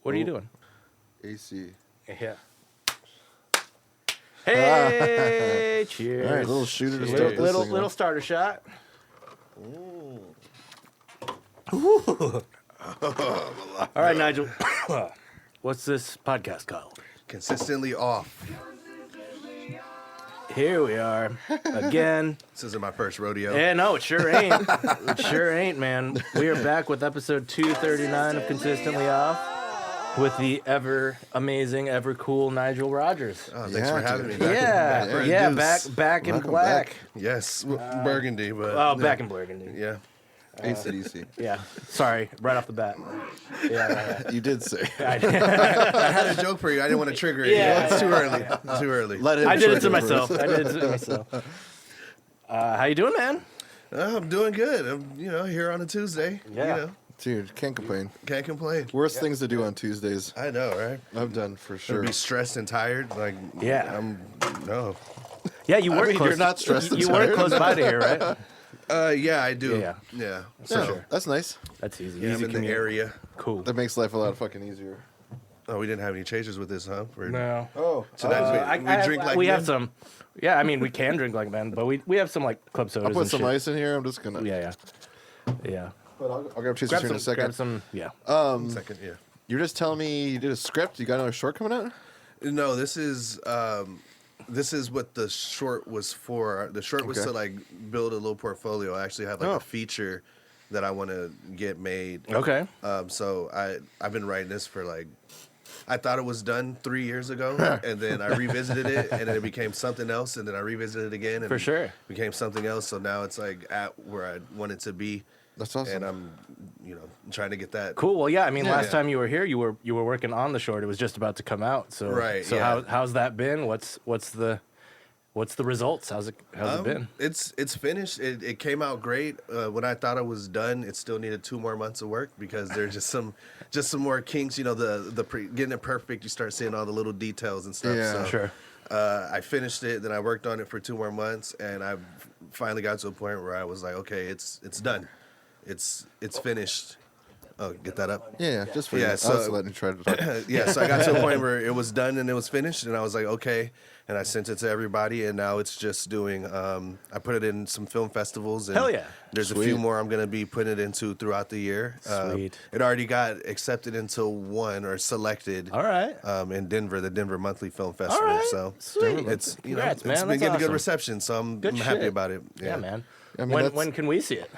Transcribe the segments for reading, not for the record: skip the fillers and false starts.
What are you doing? AC. Yeah. Hey, cheers. All right, little shooter to Cheers. start this little thing little off. starter shot. All right, Nigel. What's this podcast called? Consistently off. Here we are again. This isn't my first rodeo. Yeah, no, it sure ain't. It sure ain't, man. We are back with episode 239 of Consistently Off with the ever amazing, ever cool Nigel Rodgers. Oh, thanks for having me. Back Back in Welcome black. back. Yes, burgundy, but Oh, back in burgundy. yeah. AC/DC. Yeah. Sorry, right off the bat. Yeah. You did say. I had a joke for you. I didn't want to trigger it. Yeah. It's too early. It's too early. Let him I did it to trigger myself. first. How you doing, man? I'm doing good. I'm, here on a Tuesday. Yeah. Dude, can't complain. Can't complain. Worst things to do on Tuesdays. I know, right? I've done for sure. Be stressed and tired. Like, Yeah. No. Yeah, you work close. you're not stressed and You work tired. close by to here, right? Yeah, I do. Yeah. Yeah. Yeah, sure. that's nice. That's easy. Yeah, I'm Easy in the commute. area. Cool. That makes life a lot fucking easier. Oh, we didn't have any chasers with this, huh? No. Oh, Tonight we drink like we men? have some. Yeah, I mean we can drink like men, but we have some like club sodas. I'll put and some shit. ice in here. I'm just gonna. Yeah. But I'll grab Chaser Grab in a some. second. Grab some. Yeah. Second, yeah. You're just telling me you did a script. You got another short coming out? No, this is what the short was for. The short was Okay. to like build a little portfolio. I actually have like Oh. a feature that I want to get made. Okay. So I've been writing this for like, I thought it was done 3 years ago, and then I revisited it, and then it became something else, and then I revisited it again, and For sure. it became something else. So now it's like at where I want it to be. That's awesome. And I'm, trying to get that. Cool. Well, yeah. I mean, Yeah. last time you were here, you were working on the short. It was just about to come out. So Right, So yeah. how's that been? What's the results? How's it been? It's finished. It came out great. When I thought it was done, it still needed 2 more months of work because there's just some more kinks. Getting it perfect, you start seeing all the little details and stuff. Yeah. So, Sure. I finished it, then I worked on it for 2 more months, and I finally got to a point where I was like, okay, it's done. It's finished. Oh, get that up? Yeah, just for Yeah, you. so- I was letting you try to talk. Yeah, so I got to a point where it was done and it was finished, and I was like, okay. And I sent it to everybody, and now it's just doing. I put it in some film festivals. And Hell yeah. There's a Sweet. few more I'm going to be putting it into throughout the year. Sweet. It already got accepted into one or selected. All right. In Denver, the Denver Monthly Film Festival. All right. So Sweet. it's Congrats, it's man. been That's getting a awesome. good reception, so I'm Good happy shit. about it. Yeah, man. I mean, that's- when can we see it?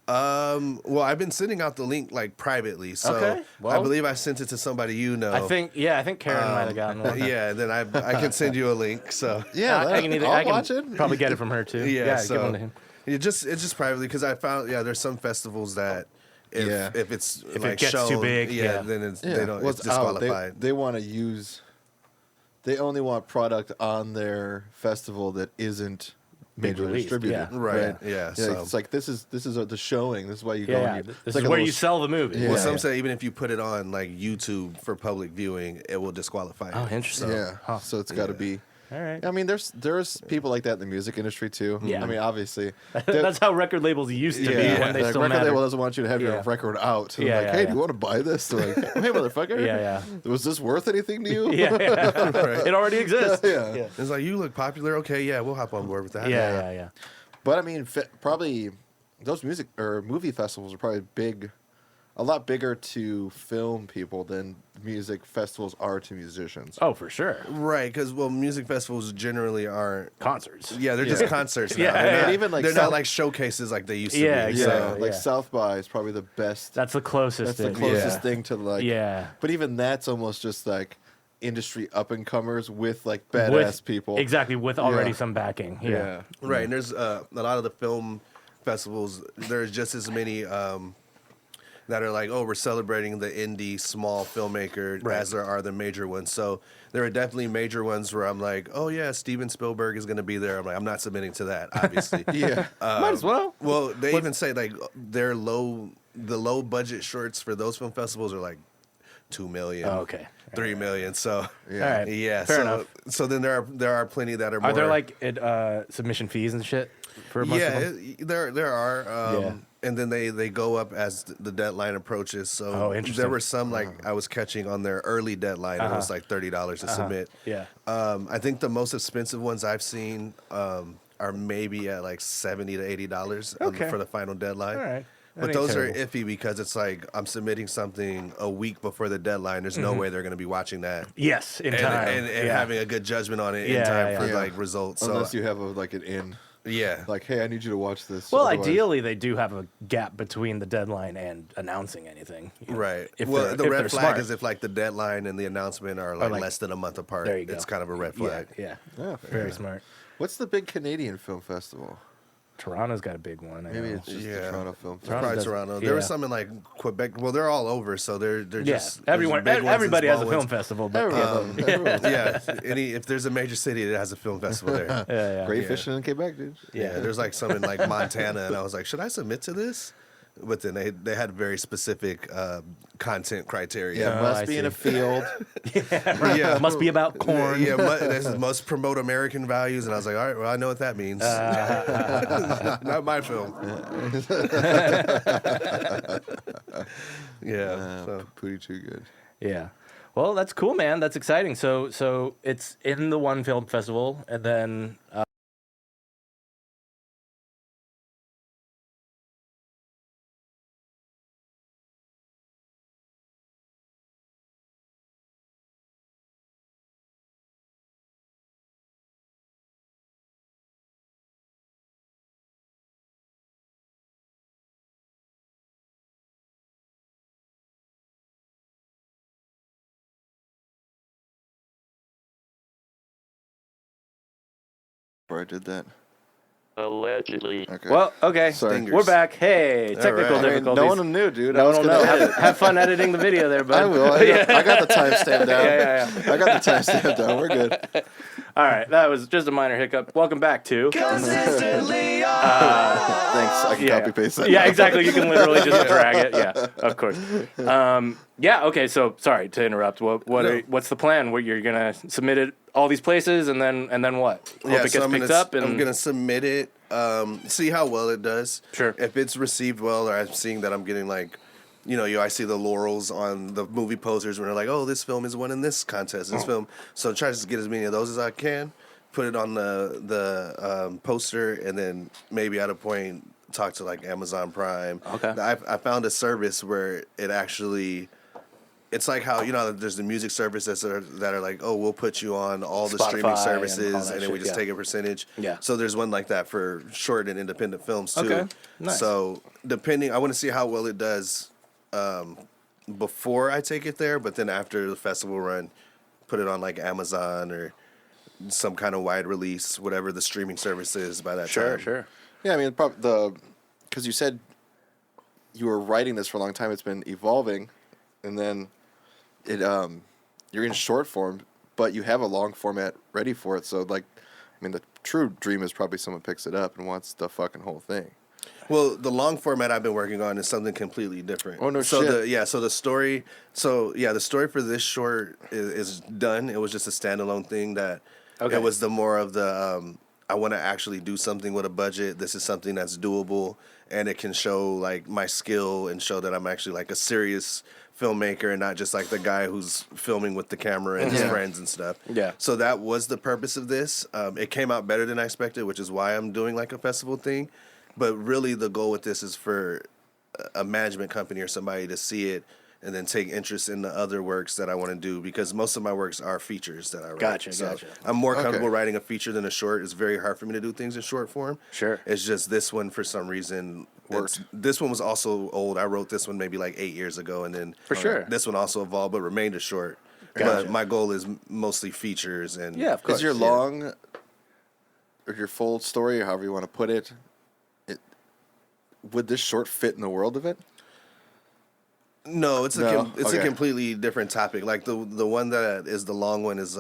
Well, I've been sending out the link like privately, so Okay, I well- believe I sent it to somebody I think Karen might have gotten one. Yeah, then I can send you a link. So Yeah, I can I'll I can watch it. probably get it from her too. Yeah, give so one to him. it's just privately because I found there's some festivals that if it's If it like gets too shown, big, yeah. then it's Yeah, they don't well, it's it's out. disqualified. They want to use. They only want product on their festival that isn't Big major released, distributed. yeah. Right, yeah, so- it's like this is the showing. This is why you go. Yeah, And this it's is like a where little you sell the movie. Yeah. Well, some say even if you put it on like YouTube for public viewing, it will disqualify. Oh, it. interesting. So, Yeah, Huh. so it's got to be. All right. I mean, there's people like that in the music industry too. Yeah. I mean, obviously. That's how record labels used to be when they like still record mattered. label doesn't want you to have your Yeah. record out. So Yeah, like, yeah, hey, yeah. do you want to buy this? They're like, hey, motherfucker. Yeah, Was this worth anything to you? yeah. It already exists. Yeah. It's like you look popular. Okay, yeah, we'll hop on board with that. Yeah. But I mean, probably those music or movie festivals are probably a lot bigger to film people than music festivals are to musicians. Oh, for sure. Right, because music festivals generally aren't. Concerts. Yeah, they're just concerts now. Yeah, They're and not, even, like, they're South- not like showcases like they used to Yeah, be. yeah, exactly. like yeah. South by is probably the best. That's the closest. That's the thing. closest Yeah. thing to like. Yeah. But even that's almost just like industry up and comers with like badass people. Exactly, with already Yeah. some backing. Yeah. Right, and there's a lot of the film festivals. There's just as many that are like, oh, we're celebrating the indie small filmmaker Right. as there are the major ones. So there are definitely major ones where I'm like, oh yeah, Steven Spielberg is going to be there. I'm like, I'm not submitting to that, obviously. Yeah. Might as well. Well, they even say like the low budget shorts for those film festivals are like 2 million, Oh, okay. 3 million. So Yeah. All right. yeah, Fair so enough. so then there are plenty that are more. Are there like submission fees and shit? for most of them? there are. Yeah. And then they go up as the deadline approaches. So Oh, interesting. there were some like I was catching on their early deadline. It was like $30 to submit. Yeah. I think the most expensive ones I've seen are maybe at like $70 to $80 Okay. for the final deadline. All right. That But ain't those terrible. are iffy because it's like I'm submitting something a week before the deadline. There's no way they're going to be watching that Yes, in and, time. and yeah. having a good judgment on it Yeah, in time yeah, for yeah. like results. So Unless you have an in. yeah, Like, hey, I need you to watch this. Well, otherwise- ideally, they do have a gap between the deadline and announcing anything. you know, right. If Well, they're- the if red they're flag smart. is if like the deadline and the announcement are like, like- less than a month apart. There you go. It's kind of a red Yeah, flag. yeah. Yeah, fair Very enough. smart. What's the big Canadian film festival? Toronto's got a big one. I Maybe know. it's just the Yeah. Toronto Film Toronto Festival. Probably does- Toronto. yeah. There was some in like Quebec. Well, they're all over, so they're Yeah, just everyone, there's big ones and everybody has a small film ones. festival. But Everyone, yeah, everyone. Yeah, if there's a major city that has a film festival there. yeah, yeah. Great Yeah. fishing in Quebec, dude. Yeah, there's like some in like Montana, and I was like, should I submit to this? But then they had very specific content criteria. Yeah, Oh, must I be in a see. field. Yeah. It must be about corn. Yeah, this is must promote American values, and I was like, all right, well, I know what that means. Not my film. Yeah. So. Pretty too good. Yeah. Well, that's cool, man. That's exciting. So it's in the one film festival, and then Before I did that. Allegedly. Okay. well, okay, Sorry. we're back. Hey, technical right. I mean, difficulties. no one knew, dude. No I was one will gonna know. edit. Have fun editing the video there, bud. I will. I got the timestamp down. Yeah. I got the timestamp down. We're good. All right, that was just a minor hiccup. Welcome back to. Thanks. I can copy paste that. Yeah, now. exactly. You can literally just drag it. Yeah, of course. Yeah. Okay. So sorry to interrupt. What's the plan? What you're gonna submit it all these places, and then what? Hope it gets so picked up. And I'm gonna submit it. See how well it does. Sure. If it's received well, or I'm seeing that I'm getting like, I see the laurels on the movie posters when they're like, oh, this film is won in this contest, this film. So try to get as many of those as I can. Put it on the poster, and then maybe at a point talk to like Amazon Prime. Okay. I found a service where it actually. It's like how there's the music services that are like, oh, we'll put you on all the Spotify streaming and all services, that and then we shit, just yeah. take a percentage. Yeah. So there's one like that for short and independent films too. Okay, nice. So I want to see how well it does before I take it there, but then after the festival run, put it on like Amazon or some kind of wide release, whatever the streaming service is by that time. Sure. Yeah, I mean, because you said you were writing this for a long time. It's been evolving, and then you're in short form, but you have a long format ready for it. So, like, I mean, the true dream is probably someone picks it up and wants the fucking whole thing. Well, the long format I've been working on is something completely different. Oh, no so shit. the story for this short is done. It was just a standalone thing that Okay. it was the more of the I want to actually do something with a budget. This is something that's doable, and it can show like my skill and show that I'm actually like a serious filmmaker and not just like the guy who's filming with the camera and his friends and stuff. Yeah. So that was the purpose of this. It came out better than I expected, which is why I'm doing like a festival thing. But really, the goal with this is for a management company or somebody to see it and then take interest in the other works that I want to do, because most of my works are features that I write. Gotcha. I'm more comfortable writing a feature than a short. It's very hard for me to do things in short form. Sure. It's just this one, for some reason, this one was also old. I wrote this one maybe like 8 years ago, and then For sure. this one also evolved but remained a short. Gotcha. But my goal is mostly features. And Yeah, of course. Is your long or your full story, or however you want to put it, would this short fit in the world of it? No, it's No? a Okay. completely different topic. Like the one that is the long one is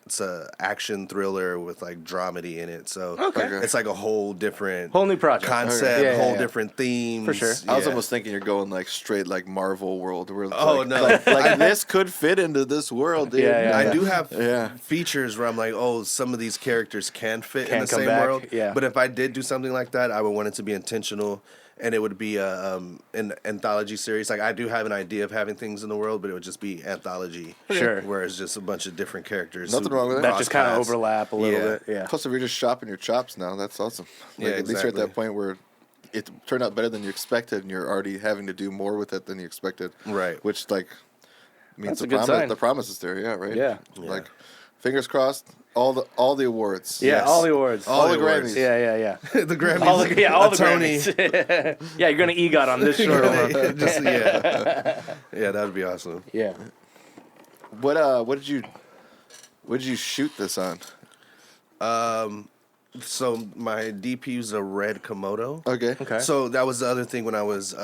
it's a action thriller with like dramedy in it. So Okay. it's like a whole different Whole new project. concept, Okay. Yeah, whole yeah. different themes. For sure. I was Yeah. almost thinking you're going like straight like Marvel world. Where it's Oh, like, no. like this could fit into this world, dude. Yeah, yeah. I do have Yeah. features where I'm like, oh, some of these characters can fit in Can the come same back, world. yeah. But if I did do something like that, I would want it to be intentional, and it would be an anthology series. Like I do have an idea of having things in the world, but it would just be anthology. Sure. Where it's just a bunch of different characters. Nothing who wrong with that. That cross just kind of paths. overlap a little Yeah. bit. Yeah. Plus, if you're just shopping your chops now, that's awesome. Like, Yeah, at least you're at that exactly. point where it turned out better than you expected, and you're already having to do more with it than you expected. Right. Which like That's means a good sign. the promise is there. Yeah. Right. Yeah. Like fingers crossed. All the awards. Yeah, Yes. all the awards. All the awards. Grammys. Yeah, yeah, yeah. The Grammys. All the, all the Tony. Grammys. Yeah, you're gonna EGOT on this short one. Just, yeah. Yeah, that would be awesome. Yeah. What did you shoot this on? So my DP was a red Komodo. Okay. Okay. So that was the other thing when I was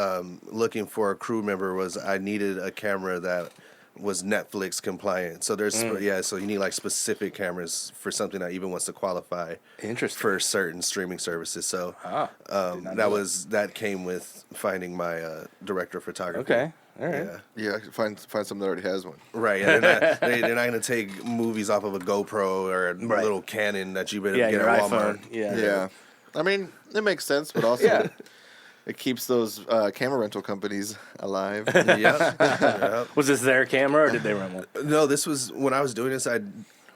looking for a crew member was I needed a camera that was Netflix compliant. So there's so you need like specific cameras for something that even wants to qualify Interesting. for certain streaming services. So did not know that came with finding my director of photography. Okay. All right. Yeah. Yeah, I could find something that already has one. Right, yeah, they're not gonna take movies off of a GoPro or a Right. little Canon that you better Yeah, get your at iPhone. Walmart. Yeah. Yeah. I mean, it makes sense, but also Yeah. it keeps those camera rental companies alive. Yeah. Was this their camera or did they rent one? No, this was when I was doing this.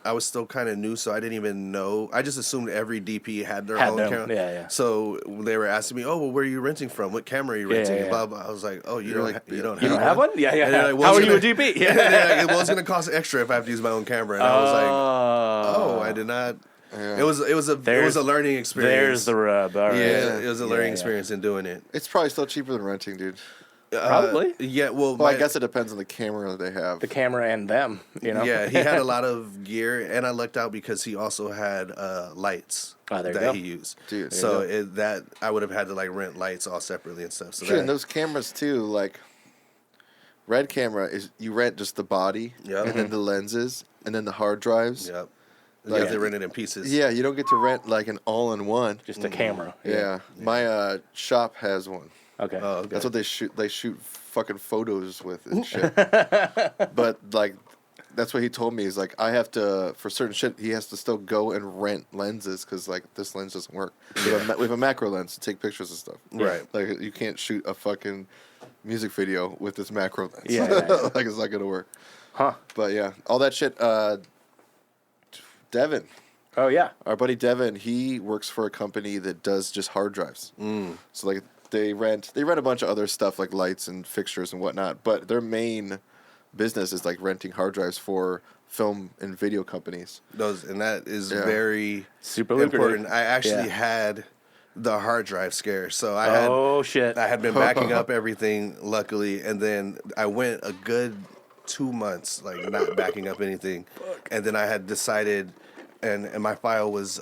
I was still kind of new, so I didn't even know. I just assumed every DP had their own them, camera. yeah, yeah. So they were asking me, "Oh, well, where are you renting from? What camera are you Yeah, renting?" yeah, And blah blah. I was like, "Oh, you don't like, you don't You don't have one? Yeah, yeah. And they're like, well, How are it's you a gonna- DP? Yeah. Yeah. They're like, well, it's gonna cost extra if I have to use my own camera. And I was like, "Oh, I did not." Yeah. It was a learning experience. There's the rub. All right. Yeah, it was a learning yeah. experience in doing it. It's probably still cheaper than renting, dude. Probably. Yeah, well, Well, I guess it depends on the camera they have. The camera and them, you know? Yeah, he had a lot of gear, and I lucked out because he also had lights Oh, there you that go. he used. Dude, there so you that I would have had to like rent lights all separately and stuff. So Sure, that, and those cameras too, like Red camera is you rent just the body Yep. and then the lenses and then the hard drives. yep, Like- yeah, they rented in pieces. Yeah, you don't get to rent like an all-in-one. Just a camera. Yeah, my shop has one. Okay. Oh, okay. That's what they shoot. They shoot fucking photos with and shit. But like, that's what he told me. He's like, I have to for certain shit. He has to still go and rent lenses because like this lens doesn't work. We have a macro lens to take pictures and stuff. Right. Like you can't shoot a fucking music video with this macro lens. Yeah, yeah, yeah. Like it's not gonna work. Huh. But yeah, all that shit. Devin, Oh, yeah. our buddy Devin, he works for a company that does just hard drives. So like they rent a bunch of other stuff like lights and fixtures and whatnot, but their main business is like renting hard drives for film and video companies. And that is Yeah. very Super lucrative. important. I actually Yeah. had the hard drive scare, so Oh, shit. I had been backing up everything, luckily, and then I went a good 2 months like not backing up anything, and then I had decided, and my file was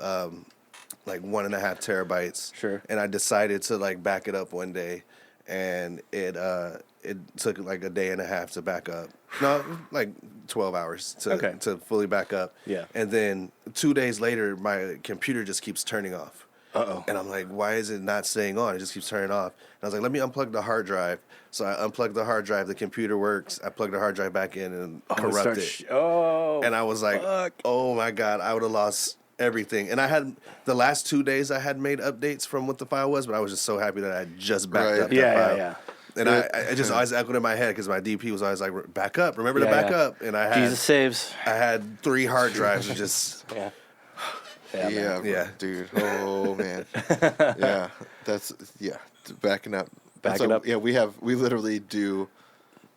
like 1.5 terabytes. Sure. And I decided to like back it up one day, and it took like a day and a half to back up. No, like 12 hours to fully back up. Yeah. And then 2 days later, my computer just keeps turning off. Uh-oh. And I'm like, why is it not staying on? It just keeps turning off. And I was like, let me unplug the hard drive. So I unplugged the hard drive. The computer works. I plugged the hard drive back in and corrupt it. And I was like, fuck. oh my God, I would have lost everything. And I had the last 2 days I had made updates from what the file was, but I was just so happy that I just backed Right. up that Yeah, file. yeah. And I just always echoed in my head because my DP was always like, back up. Remember to Yeah, back yeah. up. And I Jesus saves. had 3 hard drives and just... Yeah. Yeah, man. Yeah. dude. Oh man. Yeah, backing up. Back So, it up. Yeah, we literally do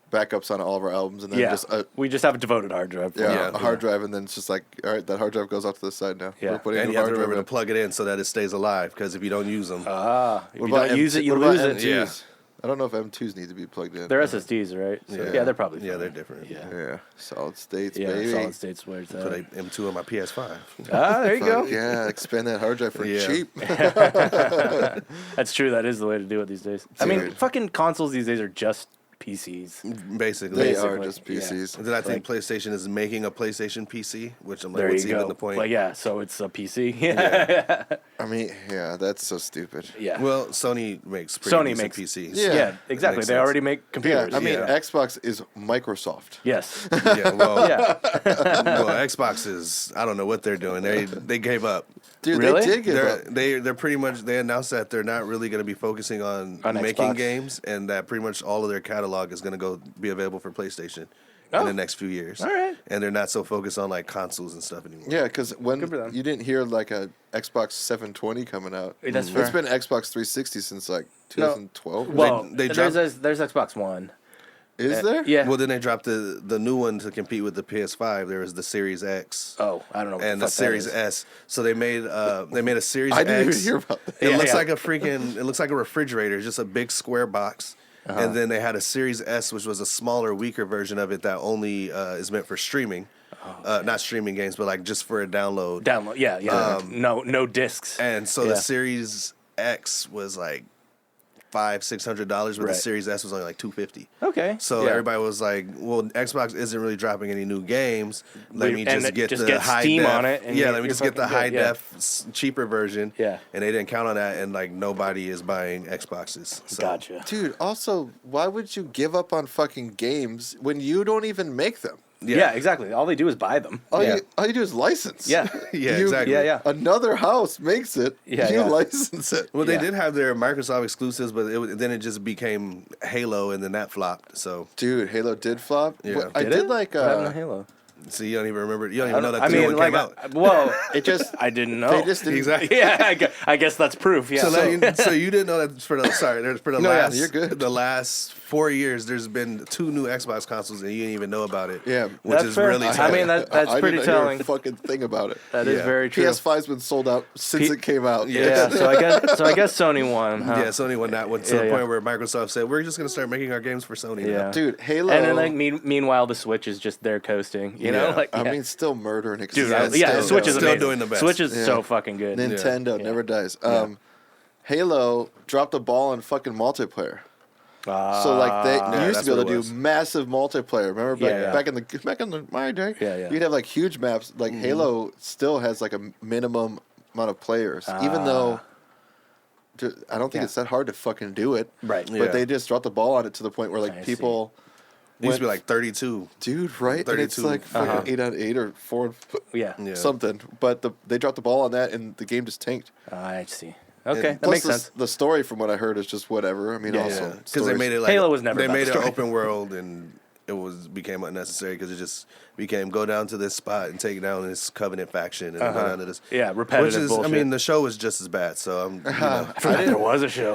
backups on all of our albums, and then Yeah. just We just have a devoted hard drive. for yeah, it. a hard drive, and then it's just like, all right, that hard drive goes out to the side now. Yeah. We're putting And a you have hard to remember to drive plug it in so that it stays alive, because if you don't use them... If What you about don't use it, you what about lose it. M2s? I don't know if M2s need to be plugged in. They're SSDs, right? Yeah, they're probably Yeah, fine. they're different. Yeah. Yeah, solid states, Yeah, baby. solid state's where it's Put at. a M2 on my PS5. Ah, there you go. Fuck yeah, expand that hard drive for Yeah. cheap. That's true. That is the way to do it these days. I mean, Dude. fucking consoles these days are just PCs. Basically. They Basically, are just PCs. And then I think PlayStation is making a PlayStation PC, which I'm like, There what's you even go. the point? But yeah, so it's a PC. Yeah. I mean, yeah, that's so stupid. Yeah. Well, Sony makes pretty Sony decent makes PCs. Yeah. yeah, exactly. makes They sense. already make Yeah, computers. I mean, Yeah. Xbox is Microsoft. Yes. Yeah, well, Yeah. well, Xbox is, I don't know what they're doing. They gave up. Dude, Really? they did give up. They're pretty much, they announced that they're not really going to be focusing on making Xbox. games, and that pretty much all of their catalog is going to go be available for PlayStation in the next few years. All right. And they're not so focused on like consoles and stuff anymore. Yeah, because when Good for them. you didn't hear like a Xbox 720 coming out, That's it's fair. been Xbox 360 since like 2012. Well, They there's Xbox One. Is there? Yeah. Well, then they dropped the new one to compete with the PS5. There was the Series X. Oh, I don't know. What And the the fuck Series that is. S, so they made a Series I didn't X. even hear about that. It Yeah, looks yeah. like it looks like a refrigerator, just a big square box. And then they had a Series S, which was a smaller, weaker version of it that only is meant for streaming, not streaming games, but like just for a download. Download. Yeah, yeah. No discs. And so Yeah. the Series X was like $500-$600, but the Right. Series S was only like $250. Okay. So yeah. everybody was like, "Well, Xbox isn't really dropping any new games. Let me And just get just the get high Steam def. on it and yeah, you're- let me you're just get the fucking high good, yeah. def, cheaper version. Yeah. and they didn't count on that, and like nobody is buying Xboxes. So. Gotcha. Dude, also, why would you give up on fucking games when you don't even make them? Yeah. Exactly. All they do is buy them. All, Yeah. you do is license. Yeah. Yeah, You- exactly. Yeah, yeah. Another house makes it. Yeah, you yeah. license it. Well, they Yeah. did have their Microsoft exclusives, but then it just became Halo, and then that flopped. So, Dude, Halo did flop. Yeah. What- I Did did it? like What happened to Halo? so you don't even remember. You don't even know that I the new mean, one like, came out. well, it. Just I didn't know. they just didn't. Exactly. Yeah, I guess that's proof. Yeah. So you didn't know that for the No, yeah, last you're good. the last 4 years there's been 2 new Xbox consoles and you didn't even know about it. Yeah. which That's is fair. really I telling. mean, that's I pretty didn't hear telling. a fucking thing about it. That is Yeah. very true. PS5's been sold out since P- it came out. Yeah. So I guess Sony won. Huh? yeah, Sony won that one to Yeah, the yeah. point where Microsoft said we're just gonna start making our games for Sony. Yeah. now. Dude, Halo. And then like meanwhile the Switch is just there coasting. You know, Yeah. like I yeah. mean, still murdering. Dude, existence. yeah, still- Switch is still amazing. doing the best. Switch is Yeah. so fucking good. Nintendo Yeah. never dies. Halo dropped the ball on fucking multiplayer. So like they Yeah, used that's to be able what it to was. do massive multiplayer. Remember Yeah, yeah. back in the my day, Yeah, yeah. you'd have like huge maps. Like Halo still has like a minimum amount of players, even though I don't think Yeah. it's that hard to fucking do it. Right. But Yeah. they just dropped the ball on it to the point where like I see. people, It used to be went- like 32. dude, right? And it's 32. like fucking 8-on-8 or 4 Yeah. Yeah. something. But they dropped the ball on that, and the game just tanked. I see. Okay, that Plus makes the, sense. The story, from what I heard, is just whatever. I mean, Yeah, also Because they stories- made it like Halo was never They about made the it story. open world and it became unnecessary because it just became go down to this spot and take down this Covenant faction and then go down to this. Yeah, repetitive Which is, bullshit. I mean, the show was just as bad. So I'm, I forgot there was a show.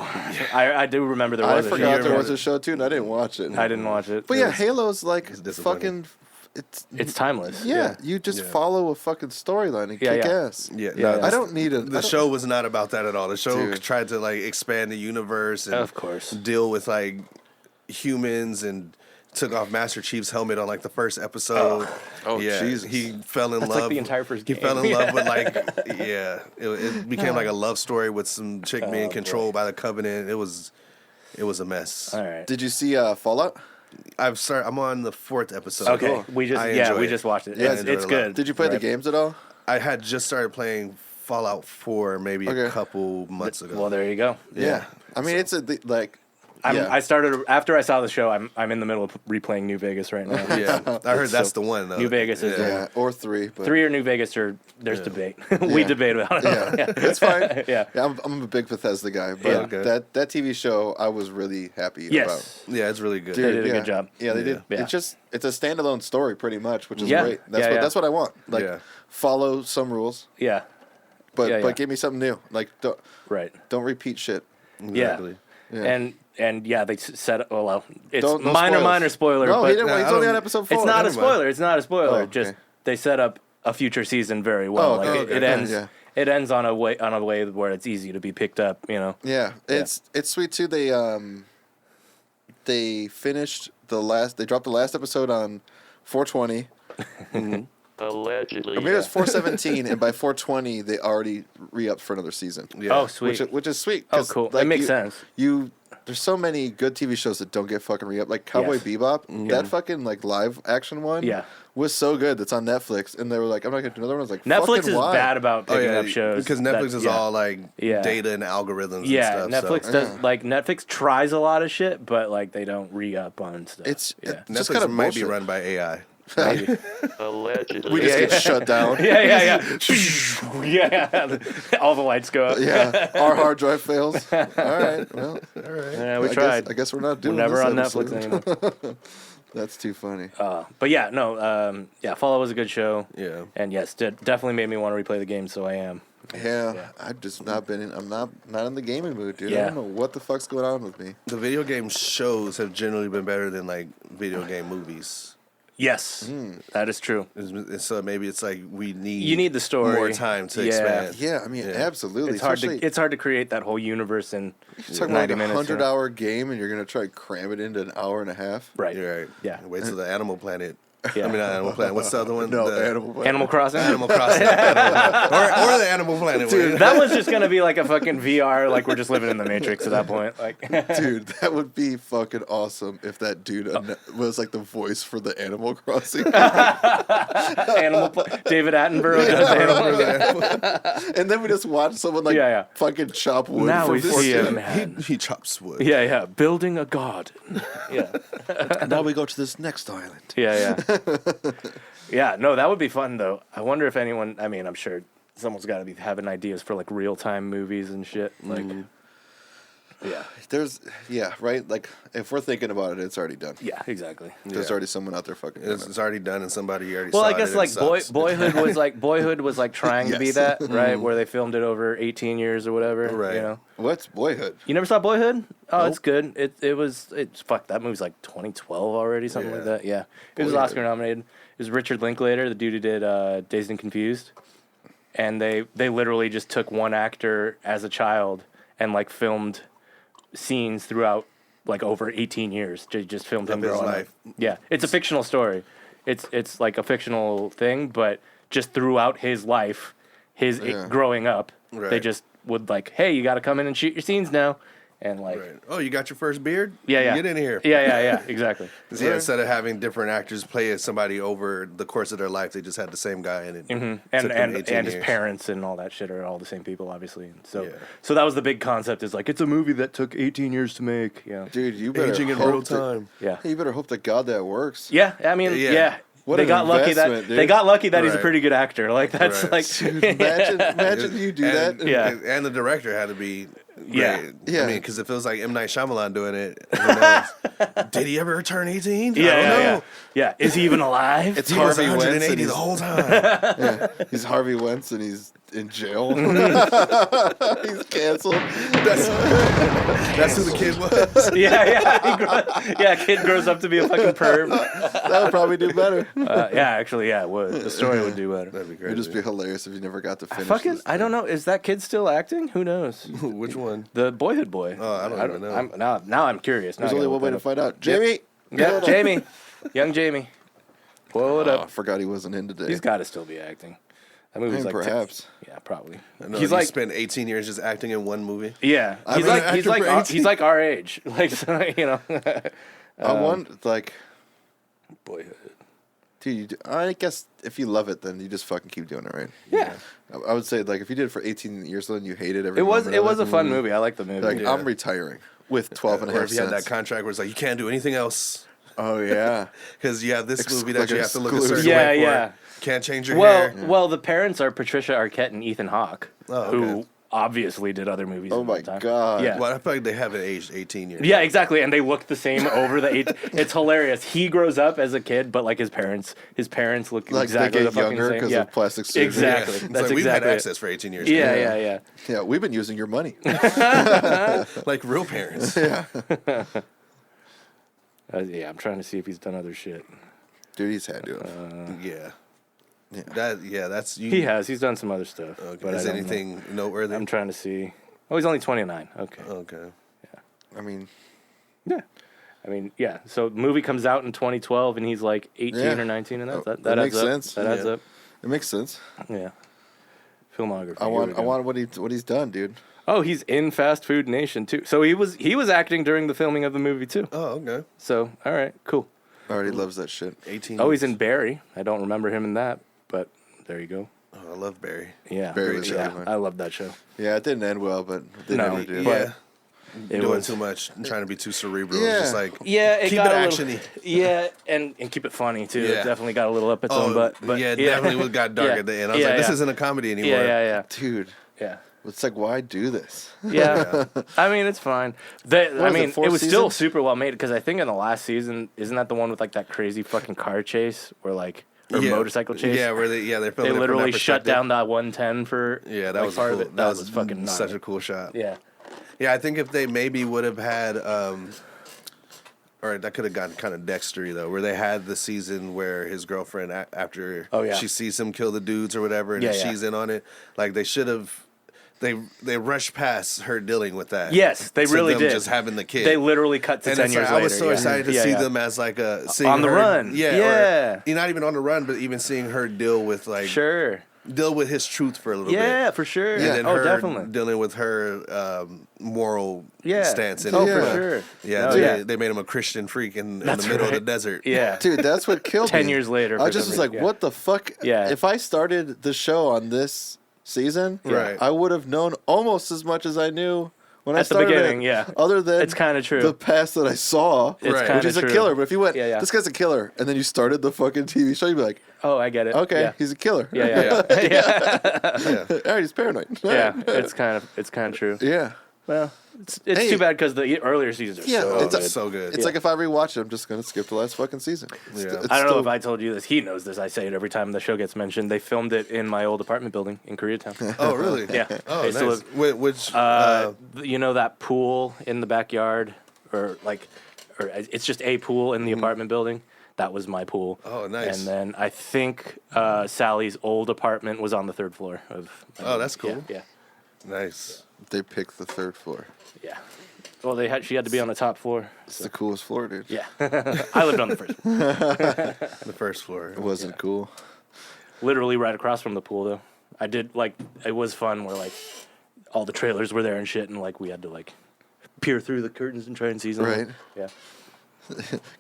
I do remember there I was a show. forgot there remember was a show too, and I didn't watch it. I didn't watch it. But yeah, Halo's like disappointing. fucking. It's timeless. Yeah, you just follow a fucking storyline and Yeah, kick yeah. ass. yeah, Yeah, yeah. I don't need a. The show was not about that at all. The show Dude. tried to like expand the universe and Of course. deal with like humans and took off Master Chief's helmet on like the first episode. Oh, yeah, Jesus. he fell in That's love. like the entire first He game. fell in love with like it became like a love story with some chick being controlled by the Covenant. It was a mess. All right. Did you see Fallout? I'm on the 4th episode. Okay. Cool. We just I enjoy we it. just watched it. Yeah, I It's, enjoy it's it a lot. good. Did you play the Right. games at all? I had just started playing Fallout 4 maybe a Okay. couple months ago. Well, there you go. Yeah. I mean, it's like. yeah. I started after I saw the show. I'm in the middle of replaying New Vegas right now. yeah, I heard that's the one though. New Vegas is the Yeah, or 3. But 3 or New Vegas or there's debate. We Yeah. debate about it. Yeah, it's fine. Yeah. I'm a big Bethesda guy, but Yeah. Okay. that TV show I was really happy about. Yes. Yeah, it's really good. Dude, They did a yeah. good job. Yeah, they did. Yeah. It's a standalone story pretty much, which is Yeah. great. Yeah, yeah. That's what I want. Like Yeah. follow some rules, Yeah. but Yeah, yeah. but give me something new. Like Right. don't repeat shit. Exactly. Yeah. And yeah, they said well, it's No minor spoilers. spoiler. No, but he didn't. I He's don't- only on episode 4. it's not a never mind. spoiler. It's not a spoiler. Oh, Just okay. they set up a future season very well. Oh, like okay. it ends. Yeah. It ends on a way where it's easy to be picked up. You know. Yeah, it's sweet too. They finished they dropped the last episode on 420. Allegedly. Or maybe it was 417, and by 420 they already re-upped for another season. Yeah. Oh, sweet. Which is sweet. Oh, 'cause, cool. like, That makes sense. You There's so many good TV shows that don't get fucking re-up. Like Cowboy Yes. Bebop, that fucking like live action one Yeah. was so good. That's on Netflix. And they were like, I'm not going to do another one. I was like, Netflix fucking is why? bad about picking up shows. because Netflix is all like Yeah. data and algorithms. Yeah, and stuff, Netflix so. does like Netflix tries a lot of shit, but like they don't re-up on stuff. It's yeah. just Netflix kind of might be run by AI. Maybe. Allegedly. We just get shut down. yeah. All the lights go up. Yeah, our hard drive fails. All right, well, all right. Yeah, we I tried. I guess we're not doing. We're never this on episode. Netflix anymore. That's too funny. But yeah, no, Fallout was a good show. Yeah. And yes, definitely made me want to replay the game, so I am. Yeah, I've just not been in. I'm not in the gaming mood, dude. I Yeah. don't know what the fuck's going on with me. The video game shows have generally been better than like video game movies. Yes, that is true. So maybe it's like we need You need the story. more time to Yeah. expand. Yeah, I mean, absolutely. It's hard Especially- to hard to create that whole universe in You're talking about 90 like a minutes. 100-hour game, and you're gonna try to cram it into an hour and a half. Right. You're right. Yeah. Wait till the Animal Planet. Yeah. I mean, not Animal Planet. What's the other one? No, the Animal Planet. Animal Crossing. Animal Crossing. or the Animal Planet. Dude, That was just gonna be like a fucking VR, like we're just living in the Matrix at that point. Like, Dude, that would be fucking awesome if that dude was like the voice for the Animal Crossing. David Attenborough does Animal. And then we just watch someone like Yeah. fucking chop wood. Now from we this see shit. him, man. He chops wood. Yeah, building a garden. Yeah, And now we go to this next island. yeah. Yeah, no, that would be fun though. I wonder if anyone. I mean, I'm sure someone's got to be having ideas for like real time movies and shit. Like, yeah, Right? Like, if we're thinking about it, it's already done. yeah, exactly. There's already someone out there fucking doing It's already done, and somebody already Well, saw I guess it. like and it sucks. Boyhood was like trying to be Yes. that, right? Where they filmed it over 18 years or whatever. Right. You know. What's Boyhood? You never saw Boyhood? Oh, Nope. it's good. It's fuck. That movie's like 2012 already, something like Yeah. that. Yeah, it was Boyhood. Oscar nominated. It was Richard Linklater, the dude who did Dazed and Confused, and they literally just took one actor as a child and like filmed scenes throughout like over 18 years. Just filmed him Of his growing life. up. Yeah, it's a fictional story. It's like a fictional thing, but just throughout his life, growing up, they Right. just would like, hey, you got to come in and shoot your scenes now, and like. Right. Oh, you got your first beard? Yeah. Get in here. Yeah, exactly. Yeah, instead of having different actors play as somebody over the course of their life, they just had the same guy in it. And Took them 18 and his years. parents and all that shit are all the same people, obviously. And so Yeah. so that was the big concept. Is like it's a movie that took 18 years to make. Yeah, Dude, you better Aging in hope real to- time. yeah, You better hope to God that works. yeah. I mean, Yeah. yeah. What they an got lucky that investment, dude. they got lucky that he's a Right. pretty good actor. Like that's Right. like Dude, imagine you do and, that. Yeah. And the director had to be great. Yeah. Yeah. I mean, because it feels like M. Night Shyamalan doing it. Who knows? Did he ever turn 18? I don't know. yeah. Is he even alive? It's He was Harvey Wentz, 180 and the he's, whole time. he's Harvey Wentz, and he's in jail. He's canceled. That's who the kid was. yeah. Kid grows up to be a fucking perv. That would probably do better. Actually, it would. The story would do better. That'd be It'd crazy. just be hilarious if you never got to finish. Fucking, this I don't know. Is that kid still acting? Who knows? Which one? The Boyhood boy. Oh, I don't even know. Now I'm curious. Now There's I only gotta one way to look find out. Jamie. that up. Yeah, Jamie, young Jamie. Pull it Oh, I up. forgot he wasn't in today. He's got to still be acting. That movie's And like perhaps. yeah, probably. No, He's you like spent 18 years just acting in one movie. yeah. I've He's been like an he's actor like for our, 18. he's like our age. Like so, you know. I want like, Boyhood. dude. I guess if you love it, then you just fucking keep doing it, right? Yeah. I would say like if you did it for 18 years, then you hated every. It was moment of a fun movie. I like the movie. Like Yeah. I'm retiring with 12 and a Or half if you had that cents. contract where it's like, you can't do anything else Oh yeah. because you have this movie that like you have to look a exclusive. certain Yeah, way for. yeah. Can't change your well, hair. well, the parents are Patricia Arquette and Ethan Hawke, Oh, okay. who obviously did other movies. Oh at my the time. God. Yeah. Well, I feel like they haven't aged 18 years. Yeah, exactly, and they look the same over the 8. It's hilarious. He grows up as a kid, but like his parents look Like exactly they the get fucking younger same. because Yeah, of plastic surgery. exactly. It's That's like we've had exactly it. access for 18 years. Yeah. Yeah, we've been using your money. Like real parents. Yeah, I'm trying to see if he's done other shit. Dude, he's had to. Yeah. Yeah. That's you. He has. He's done some other stuff. Okay. But Is I don't anything noteworthy? know. I'm trying to see. Oh, he's only 29. Okay. Okay. I mean, Yeah. I mean, yeah. So the movie comes out in 2012, and he's like 18 Yeah. or 19, and that that adds makes up. sense. That adds Yeah. up. it makes sense. Yeah. filmography. I want what he's done, dude. Oh, he's in Fast Food Nation too. So he was acting during the filming of the movie too. Oh, okay. So all right, cool. Already loves that shit. 18. Oh, he's in Barry. I don't remember him in that, but there you go. Oh, I love Barry. Yeah, Barry was yeah, really fun. I love that show. Yeah, it didn't end well, but they No, never did. but- Yeah. It Doing was too much and trying to be too cerebral. Yeah. It's just like, Yeah, it keep got it a little, actiony. Yeah, and keep it funny too. It Yeah. definitely got a little up its Oh, own butt. But yeah, it definitely got dark Yeah. at the end. I was Yeah, like, this yeah. isn't a comedy anymore. Yeah. Dude, Yeah. it's like, why do this? Yeah. I mean, it's fine. I was mean, it, fourth it was still season? super well made because I think in the last season, isn't that the one with like that crazy fucking car chase or motorcycle chase? Yeah, where they're They filming it from literally that shut perspective. down that 110 for Yeah, that like, was part cool. of it. That was fucking nuts. such a cool shot. Yeah. Yeah, I think if they maybe would have had, or that could have gotten kind of Dextery though, where they had the season where his girlfriend after Oh, yeah. she sees him kill the dudes or whatever, and Yeah, she's in on it. Like they should have, they rushed past her dealing with that. Yes, they to really them did. just having the kid. They literally cut to and 10 it's years like, later. I was so yeah. excited to Yeah, see yeah. them as like seeing On the her- run. Yeah, Yeah. Or, not even on the run, but even seeing her deal with like Sure. deal with his truth for a little bit. Yeah, for sure. And then Oh, her definitely. dealing with her moral Yeah. stance in Oh, it. for Yeah. sure. Yeah, Oh, they, yeah. they made him a Christian freak in the That's middle of the right. desert. Yeah. Dude, that's what killed 10 me. years later. I for just some was like, reason, what the fuck? Yeah. If I started the show on this season, Right. I would have known almost as much as I knew when I At the started beginning, it, yeah. Other than It's kinda true. the past that I saw, It's Right. kinda which is true. a killer. But if you went, Yeah. this guy's a killer, and then you started the fucking TV show, you'd be like, Oh, I get it. okay, Yeah. he's a killer. Yeah, yeah. Yeah. All right, he's paranoid. Yeah, it's kind of true. Yeah. Well, it's Hey. too bad because the earlier seasons are Yeah, so it's good. so good. It's like if I rewatch it, I'm just gonna skip the last fucking season. It's, Yeah. it's I don't know still- if I told you this. He knows this. I say it every time the show gets mentioned. They filmed it in my old apartment building in Koreatown. Oh, really? Yeah. Oh, I used to nice. live- Which, You know that pool in the backyard, or it's just a pool in the apartment building. That was my pool. Oh, nice. And then I think Sally's old apartment was on the third floor of. Oh, that's cool. Yeah. nice. They picked the third floor. Yeah. Well, she had to be on the top floor. It's the coolest floor, dude. Yeah. I lived on the first floor. The first floor. It wasn't cool. Literally right across from the pool, though. I did, it was fun where, all the trailers were there and shit, and, we had to, peer through the curtains and try and see something. Right. Yeah.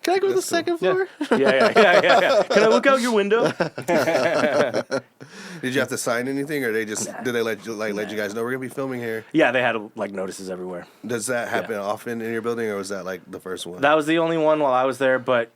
Can I go to the second floor? Yeah. Can I look out your window? Did you have to sign anything, or did they let you guys know we're gonna be filming here? Yeah, they had, notices everywhere. Does that happen often in your building, or was that the first one? That was the only one while I was there, but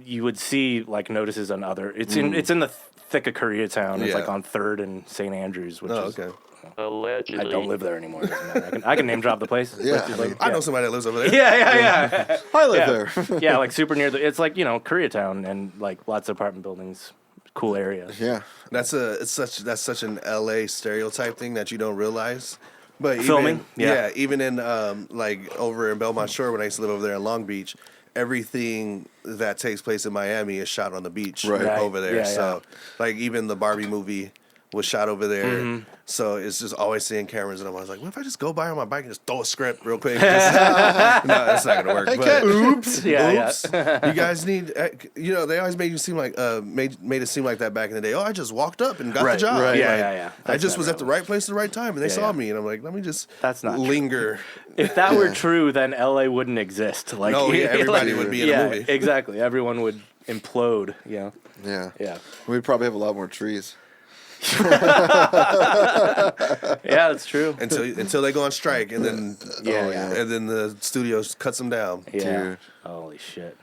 you would see, notices on other... It's in the thick of Koreatown. It's, Yeah. on 3rd and St. Andrews, which Oh, is... okay. Allegedly. I don't live there anymore. Doesn't matter. I can name drop the place. Yeah, Which is, I mean, I know somebody that lives over there. Yeah. I live Yeah. there. Yeah, super near the... It's Koreatown and, lots of apartment buildings. Cool area. Yeah. That's such an LA stereotype thing that you don't realize. But Filming? even, Yeah. even in over in Belmont Shore when I used to live over there in Long Beach, everything that takes place in Miami is shot on the beach Right. over there. Yeah, So even the Barbie movie was shot over there. Mm-hmm. So it's just always seeing cameras, and I was like, what if I just go by on my bike and just throw a script real quick? No, that's not gonna work. But Oops. Yeah. oops, you guys need. They always made you seem like made it seem like that back in the day. Oh, I just walked up and got the job. right. Yeah. I That's just was never at the right place at the right time, and they saw yeah. me, and I'm like, let me just That's not true. linger. If that were true, then LA wouldn't exist. No, yeah, everybody would be in a movie. Exactly. Everyone would implode. Yeah. Yeah. We'd probably have a lot more trees. Yeah, that's true. until they go on strike, and then Yeah. and then the studio cuts them down. Yeah. Dude. Holy shit.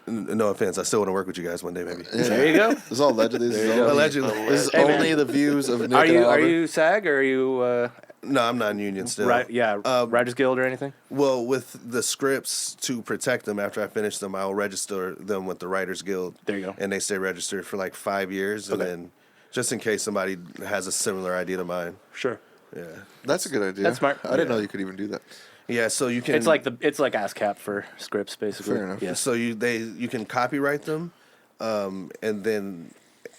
No offense, I still want to work with you guys one day, maybe. There you go. This is all allegedly. This is you go. only, Allegedly. this is Hey, man. only the views of Nick Are and you Oliver. SAG or are you No, I'm not in union still. Writers Guild or anything? Well, with the scripts to protect them after I finish them, I'll register them with the Writers Guild. There you go. And they stay registered for 5 years, and then just in case somebody has a similar idea to mine. Sure. Yeah. That's a good idea. That's smart. I didn't know you could even do that. Yeah, so you can. It's like ASCAP for scripts, basically. Fair enough. Yeah. So you can copyright them, and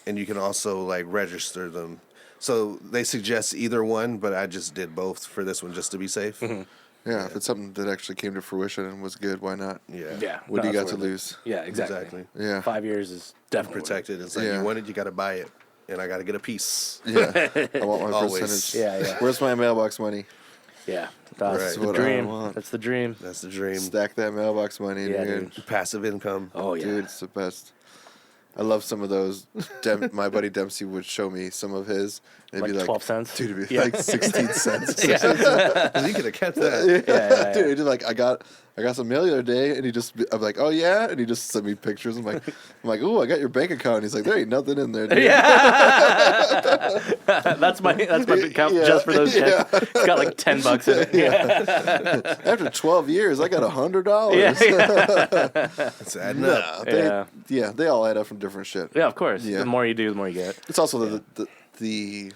you can also register them. So they suggest either one, but I just did both for this one just to be safe. Yeah, if it's something that actually came to fruition and was good, why not? Yeah. Yeah. What do you no, got it's to worth it. lose? Yeah, exactly. Exactly. Yeah. 5 years is definitely Protected. It's like Yeah. you want it, you got to buy it. and I got to get a piece. Yeah, I want my Always. percentage. Yeah. Where's my mailbox money? Yeah. That's Right. the What I dream. want. That's the dream. That's the dream. Stack that mailbox money, Yeah, dude. dude. Passive income. Oh, yeah. Dude, it's the best. I love some of those. My buddy Dempsey would show me some of his. It'd Like be like 12 cents? Dude, it'd be Yeah. like 16 cents. Yeah. You could have kept that. Yeah. Dude, he'd be like, I got some mail the other day, and I'm like, oh yeah, and he just sent me pictures. I'm like, ooh, I got your bank account. And he's like, there ain't nothing in there, dude. That's my account just for those checks. It's got like $10 in it. Yeah. After 12 years, I got $100. Yeah. It's adding up. They all add up from different shit. Yeah, of course. Yeah. The more you do, the more you get. It's also the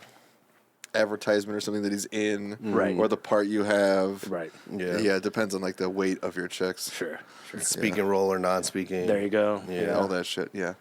advertisement or something that he's in, Right. or the part you have. Right. Yeah, it depends on like the weight of your checks. Sure. Speaking role or non-speaking. There you go. Yeah, all that shit. Yeah,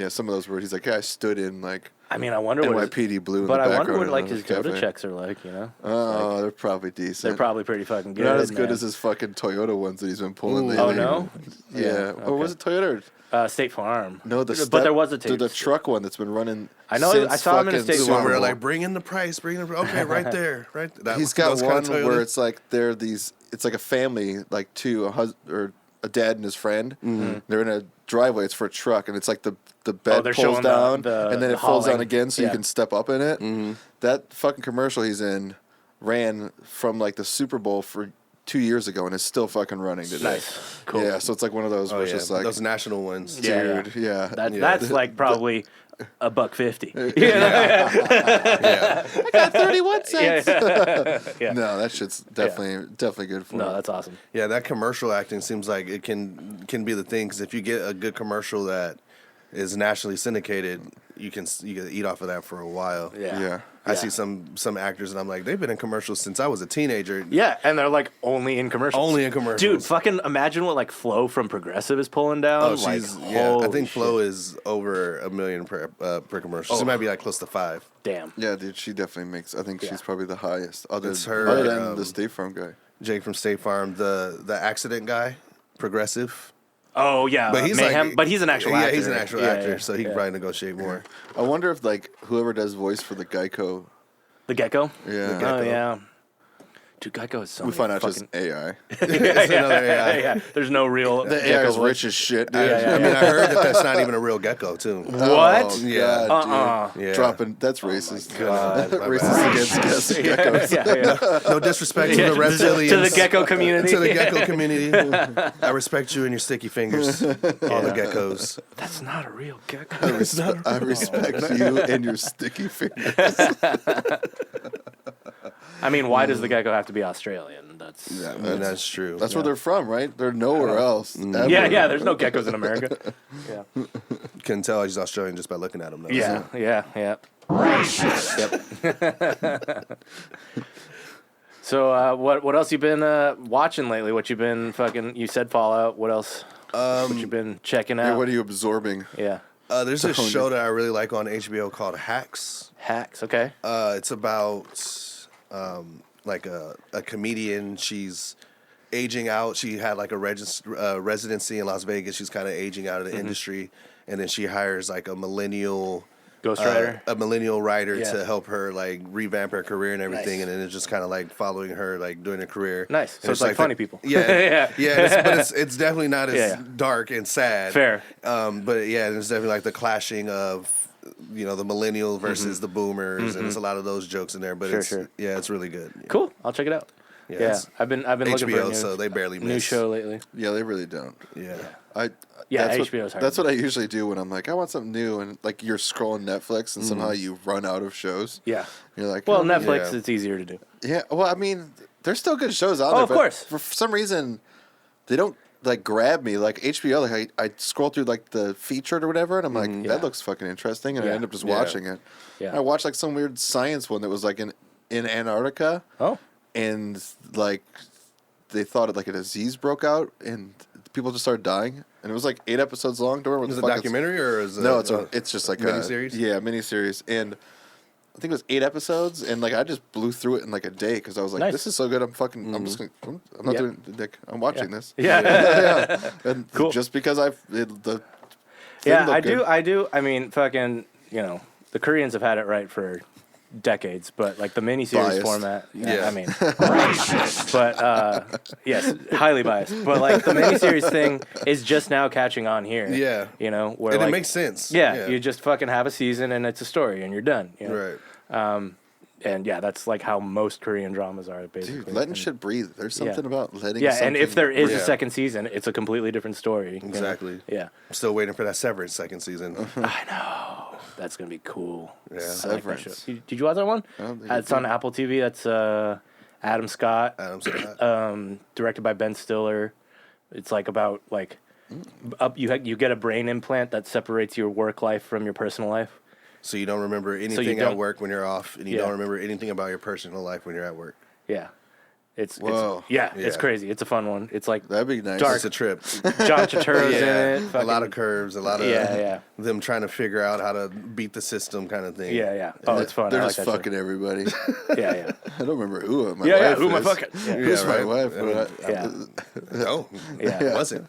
some of those words. He's like, yeah, I stood in like I mean, I wonder what. NYPD Blue. In But the I wonder background what in like the his Toyota cafe. checks are like. You know. Oh, they're probably decent. They're probably pretty fucking good. not as good man. as his fucking Toyota ones that he's been pulling lately. Oh no. Yeah. Or was it Toyota? State Farm. No, but there was a tape. the truck one that's been running. I know, Since I saw him in a fucking State The Farm. one where Super they're Bowl. like, bring in the price, okay, right there, right. He's got those one kind of where Toyotas. it's like they're these. It's like a family, like two, or a dad and his friend. Mm-hmm. They're in a driveway. It's for a truck, and it's like the bed they're pulls showing down, the and then it folds down hauling. again, so you Yeah. can step up in it. That fucking commercial he's in ran from like the Super Bowl for 2 years ago, and it's still fucking running today. Nice. Cool. Yeah, so it's like one of those Oh, where it's yeah, just like, those national ones. Yeah. dude, yeah. That's like probably $1.50. Yeah. I got 31 cents. Yeah. No, that shit's definitely good for No, him. that's awesome. Yeah, that commercial acting seems like it can be the thing, because if you get a good commercial that is nationally syndicated, you can eat off of that for a while. Yeah. Yeah. I see some actors and I'm like, they've been in commercials since I was a teenager. Yeah, and they're like only in commercials. Only in commercials. Dude, fucking imagine what like Flo from Progressive is pulling down. Oh, like, she's I holy think Flo shit. is over $1 million per commercial. She might be like close to 5. Damn. Yeah, dude, she definitely makes. I think she's probably the highest. It's her, other than the State Farm guy. Jake from State Farm, the accident guy, Progressive. Oh yeah, But he's Mayhem, like, but he's an actual actor. Yeah, he's an actual Yeah, actor, yeah, so he yeah. can probably negotiate more. I wonder if like whoever does voice for the Geico. The Gecko. Yeah. Oh yeah. Dude, Geico is so. We many find out fucking... just AI. It's another AI. yeah. There's no real. The AI Gecko is voice. rich as shit, dude. I mean, I heard that that's not even a real gecko, too. What? Oh, Yeah. God, dude. Yeah. Dropping. That's racist. God. Racist against geckos. yeah. No disrespect to Yeah, the reptilians. to the gecko community. To the gecko community. I respect you and your sticky fingers. All the geckos. That's not a real gecko. I respect you and your sticky fingers. I mean, why does the gecko have to be Australian? That's I mean, that's true. That's where they're from, right? They're nowhere else. ever. yeah. There's no geckos in America. Yeah. Can tell he's Australian just by looking at him, though. Yeah. Yep. So, what else you been watching lately? What you been fucking? You said Fallout. What else? What you been checking Yeah, out? what are you absorbing? Yeah. There's this show that I really like on HBO called Hacks. Hacks. Okay. It's about like a comedian. She's aging out. She had like a residency in Las Vegas. She's kind of aging out of the industry, and then she hires like a millennial Ghostwriter. a millennial writer Yeah. to help her like revamp her career and everything. Nice. And then it's just kind of like following her like doing her career. Nice. So And it's like funny the- people. Yeah, Yeah. but it's definitely not as Yeah. dark and sad. Fair. But yeah, there's definitely like the clashing of the millennial versus the boomers, and there's a lot of those jokes in there. But Sure. it's really good. Cool. I'll check it out. Yeah. it's I've been looking for a HBO, new, so they barely new miss. show lately. Yeah, they really don't. Yeah. Yeah, that's HBO's hard. That's what I usually do when I'm like, I want something new, and like you're scrolling Netflix, and somehow you run out of shows. Yeah. You're like, Well, oh, Netflix, yeah. it's easier to do. Yeah, well, I mean, there's still good shows out Oh, there. of but course. For some reason, they don't like grab me. Like HBO, like I scroll through like the featured or whatever, and I'm like, Yeah. that looks fucking interesting, and I Yeah. end up just Yeah. watching it. Yeah. I watched like some weird science one that was like in Antarctica, Oh. and like they thought like a disease broke out, and people just started dying, and it was like 8 episodes long. Don't remember Is what it the a fuck documentary or is it? No, it's just like miniseries? Yeah, miniseries, and I think it was 8 episodes, and like I just blew through it in like a day because I was like, Nice. this is so good. I'm just gonna. I'm not Yeah. doing dick. I'm watching this. Yeah. Yeah. And Cool. just because the thing Yeah, looked good. I do. I mean, fucking, the Koreans have had it right for decades, but like the miniseries Biased. format, Yeah. I mean, but yes, highly biased. But like the miniseries thing is just now catching on here. Yeah. You know, where And like, it makes sense. Yeah, you just fucking have a season and it's a story and you're done. You know? Right. And yeah, that's like how most Korean dramas are, basically. Dude, letting And- shit breathe. There's something about letting. Yeah, and if there is Yeah. a second season, it's a completely different story. you know? Exactly. Yeah. I'm still waiting for that Severance second season. I know. That's gonna be cool. Yeah. I like that Severance. show. Did you watch that one? I don't think I It's on did. Apple TV. That's Adam Scott, Adam Scott. directed by Ben Stiller. It's like about like you get a brain implant that separates your work life from your personal life. So you don't remember anything at don't- work when you're off, and you Yeah. don't remember anything about your personal life when you're at work. Yeah. It's Whoa. it's Yeah. crazy. It's a fun one. It's like That'd be nice. Dark. It's a trip. John Turturro's in it. a fucking- lot of curves, a lot of Yeah. them trying to figure out how to beat the system kind of thing. Yeah. Oh, it's fun. They're I just like that fucking everybody. show. Yeah. I don't remember who my Yeah, wife who am I is. fucking? Yeah. Who's Yeah, my right. wife? I mean, but Yeah. No, Yeah. it wasn't.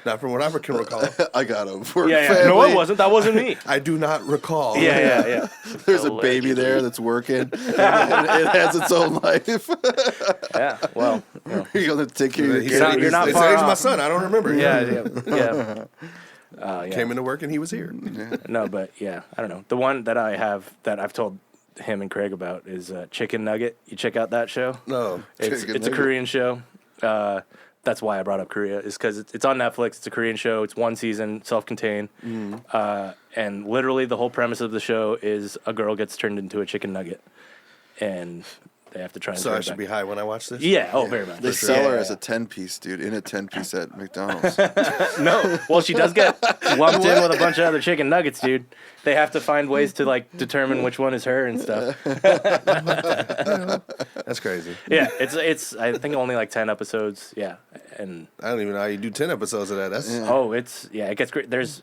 Not from what I can recall. I got him. We're Yeah. family. No, it wasn't. That wasn't me. I do not recall. Yeah. There's a baby there that's working. And it has its own life. Yeah. Well. You know. You're gonna take care of your He kid. said, you're not they far said he's my off. son. I don't remember. Yeah. Yeah. Came into work and he was here. No, but yeah, I don't know. The one that I have that I've told him and Craig about is Chicken Nugget. You check out that show. No. It's Chicken a Nugget. Korean show. That's why I brought up Korea, is because it's on Netflix. It's a Korean show. It's one season, self-contained, and literally the whole premise of the show is a girl gets turned into a chicken nugget, and they have to try and. So turn I her should back. be high when I watch this? Yeah. Oh, very much. They for sure. sell her Yeah, as a 10-piece, dude, in a 10-piece at McDonald's. No. Well, she does get lumped in with a bunch of other chicken nuggets, dude. They have to find ways to like determine which one is her and stuff. That's crazy. Yeah, it's I think only like 10 episodes. Yeah, and I don't even know how you do 10 episodes of that. That's it gets great. There's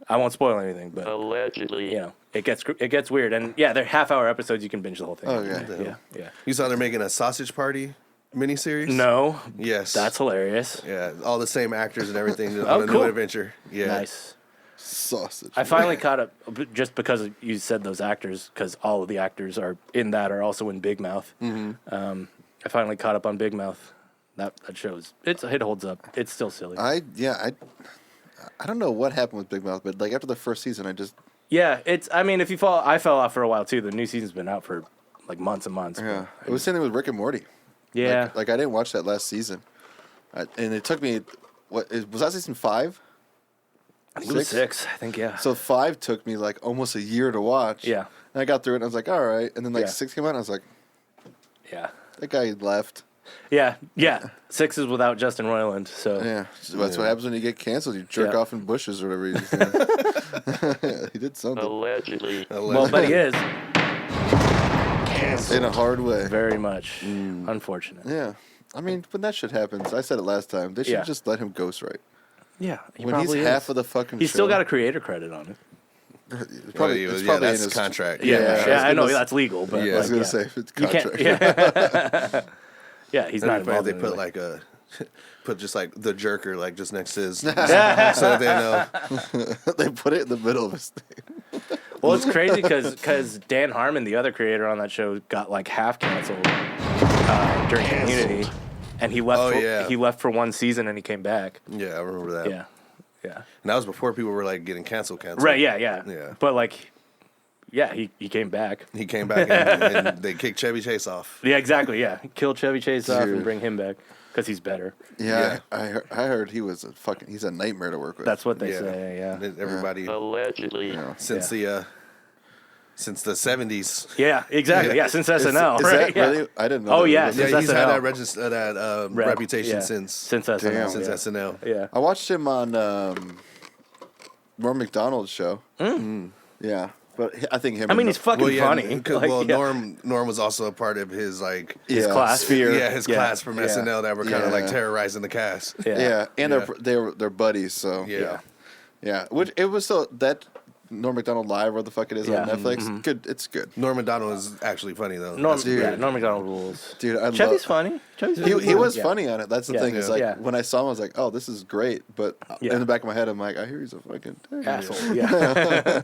I won't spoil anything, but Allegedly. it gets weird, and yeah, they're half-hour episodes. You can binge the whole thing. Okay. Yeah. You saw they're making a sausage party miniseries? No, Yes. that's hilarious. Yeah, all the same actors and everything Oh, on a cool. new adventure. Yeah. Nice. Sausage. I finally caught up just because you said those actors, because all of the actors are in that are also in Big Mouth. I finally caught up on Big Mouth. That shows it holds up. It's still silly. I don't know what happened with Big Mouth, but like after the first season, I just I mean, if you fall, I fell off for a while too. The new season's been out for like months and months. it was the same thing with Rick and Morty. Yeah. Like I didn't watch that last season, and it took me. Was that season 5? I think it was 6. I think, yeah. So 5 took me like almost a year to watch. Yeah. And I got through it and I was like, all right. And then like Yeah. 6 came out and I was like, Yeah. that guy left. Yeah. 6 is without Justin Roiland, so. Yeah. So that's what happens when you get canceled. You jerk Yeah. off in bushes or whatever. He did something Allegedly. Well, but he is. in a hard way. Very much. Unfortunate. Yeah. I mean, when that shit happens, I said it last time. They should Yeah. just let him ghostwrite. Yeah. When he's half of the fucking He's show. still got a creator credit on it. It's probably that's in his contract. Yeah. Yeah, Yeah, I I know was gonna that's legal, but. Yeah, I was like, gonna say it's You contract. can't. Yeah. Yeah, he's not Not involved. they in put it. like a put just like the jerker like just next to his so that they know. They put it in the middle of his thing. Well, it's crazy because Dan Harmon, the other creator on that show, got like half canceled during Community, and he left. Oh, for, yeah. He left for one season and he came back. Yeah, I remember that. Yeah. And that was before people were like getting canceled. Right. Yeah. Yeah. But like, yeah, he came back. He came back and they kicked Chevy Chase off. Yeah. Exactly. Yeah. Kill Chevy Chase off and Dude. bring him back because he's better. Yeah, I heard he was he's a nightmare to work with. That's what they Yeah. say. Yeah. Everybody Allegedly. since the 70s. Yeah. Exactly. Yeah. Since SNL. Is right? that yeah. really? I didn't know. Oh, that. yeah, Was since it- Yeah, he's had SNL. that Rep, reputation yeah. since SNL. Damn. since yeah. SNL. Yeah. I watched him on Norm Macdonald's show. Yeah, but I think him. I mean, and he's fucking funny. Like, yeah. Norm was also a part of his like his class. sphere. his Yeah. class from Yeah. SNL that were kind of like Yeah. terrorizing the cast. Yeah, and Yeah. they're buddies. So Yeah. yeah. Which it was so that Norm Macdonald Live, where the fuck it is on Netflix. Good, it's good. Norm Macdonald is actually funny though. Norm Dude. Macdonald rules. Dude, I Chevy's funny. He was funny on it. That's the Yeah. thing. Is Yeah. like when I saw him, I was like, "Oh, this is great." But Yeah. in the back of my head, I'm like, "I hear he's a fucking Asshole. Yeah.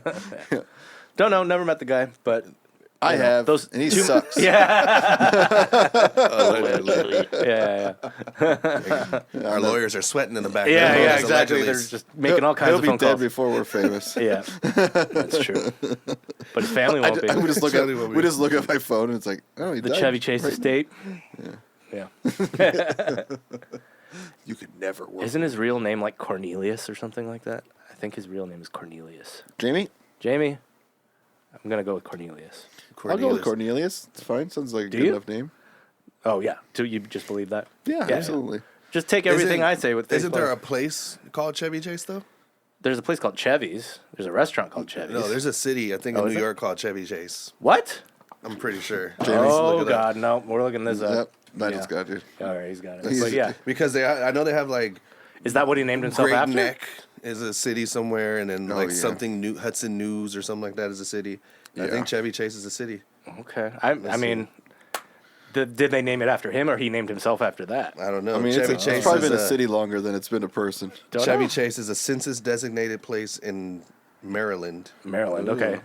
Don't know. Never met the guy, but I have, those and he two- sucks. Allegedly. yeah. Our lawyers are sweating in the background. Yeah, All yeah, those exactly. They're allegedlys. just making all kinds He'll of be phone dead calls. before we're famous. Yeah, that's true. But his family won't be. We just look Charlie will at be. my phone and it's like, oh, he The died Chevy Chase right estate. now. Yeah. You could never work. Isn't his real name like Cornelius or something like that? I think his real name is Cornelius. Jamie? Jamie, I'm gonna go with Cornelius. I'll go with Cornelius. It's fine. Sounds like a good you? enough name. Oh yeah, do you just believe that? Yeah, absolutely. Just take everything Isn't- I say with face Isn't there value. a place called Chevy Chase though? There's a place called Chevy's. There's a restaurant called Chevy's. No, there's a city I think Oh, in is New there? York called Chevy Chase. What? I'm pretty sure. Oh Look it up. God, no. We're looking this Yep. up. Nigel's got it. All right, he's got it. He's- But yeah, Because I know they have like is that what he named himself Great after? Neck is a city somewhere, and then like yeah. something new Hudson News or something like that is a city. I Yeah. think Chevy Chase is a city. Okay. I mean, did they name it after him or he named himself after that? I don't know. I mean, Chevy it's Chase probably is been a city longer than it's been a person. Don't Chevy know. Chase is a census designated place in Maryland. Maryland. Okay.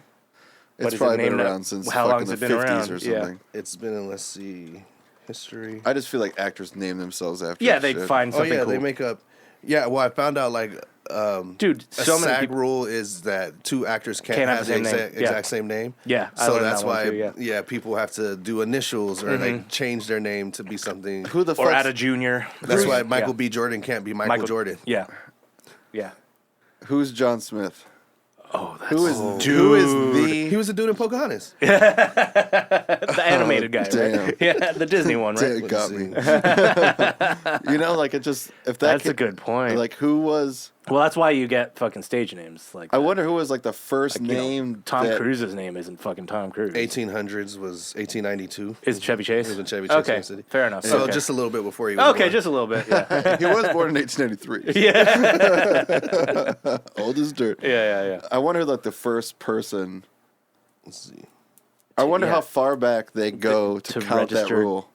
But It's is it probably been named around up- since how long fucking has the it been 50s around? or Yeah. something. It's been in, let's see, history. I just feel like actors name themselves after Yeah, shit. they'd find Oh something yeah, cool. they make up. Yeah, well, I found out like Dude, a so many SAG people. rule is that two actors can't have the same name. exact, Yeah. exact same name. Yeah, I so learned that's that one why too, yeah. people have to do initials or like change their name to be something. Who the Or fuck? add a junior. That's why Michael Yeah. B. Jordan can't be Michael Jordan. Yeah. Yeah. Who's John Smith? Oh, that's Who is He was the dude in Pocahontas. the animated guy, damn. right? Yeah, the Disney one, right? It got me. You know, like it just if that That's a could- good point. Like who was? Well, that's why you get fucking stage names. Like, I wonder who was like the first you know, name. Tom that- Cruise's name isn't fucking Tom Cruise. 1800s was 1892. Is it Chevy Chase? He was in Chevy Chase Okay, City. fair enough. So okay. just a little bit before he was okay, born. just a little bit. Yeah, He was born in 1893. yeah, Old as dirt. yeah. I wonder like the first person. Let's see. I wonder Yeah. how far back they go to count that register rule.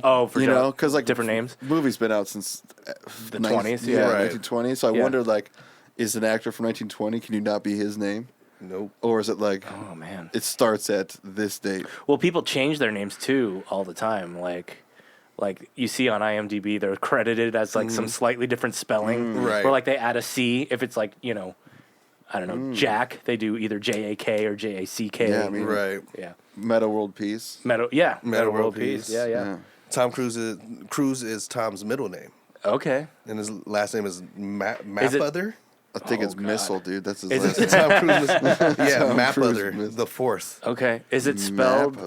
Oh, for You know, because like different names. Movie's been out since The 20s, yeah. Right. 1920. So I Yeah. wonder like, is an actor from 1920? Can you not be his name, Nope. or is it like Oh man. it starts at this date? Well, people change their names too all the time. Like you see on IMDb, they're credited as like some slightly different spelling. Right. Or like they add a C if it's like I don't know, Jack. They do either JAK or JACK. Yeah, I mean- Right. yeah. Meta World Peace. Meta World Peace. Peace. Yeah. Tom Cruise is Tom's middle name, Okay. and his last name is Is it- Mapother. I think it's God. Missile, dude. That's his Is last it- name. Tom Cruise, yeah, Tom Cruise Mapother, missed. the fourth. Okay. Is it spelled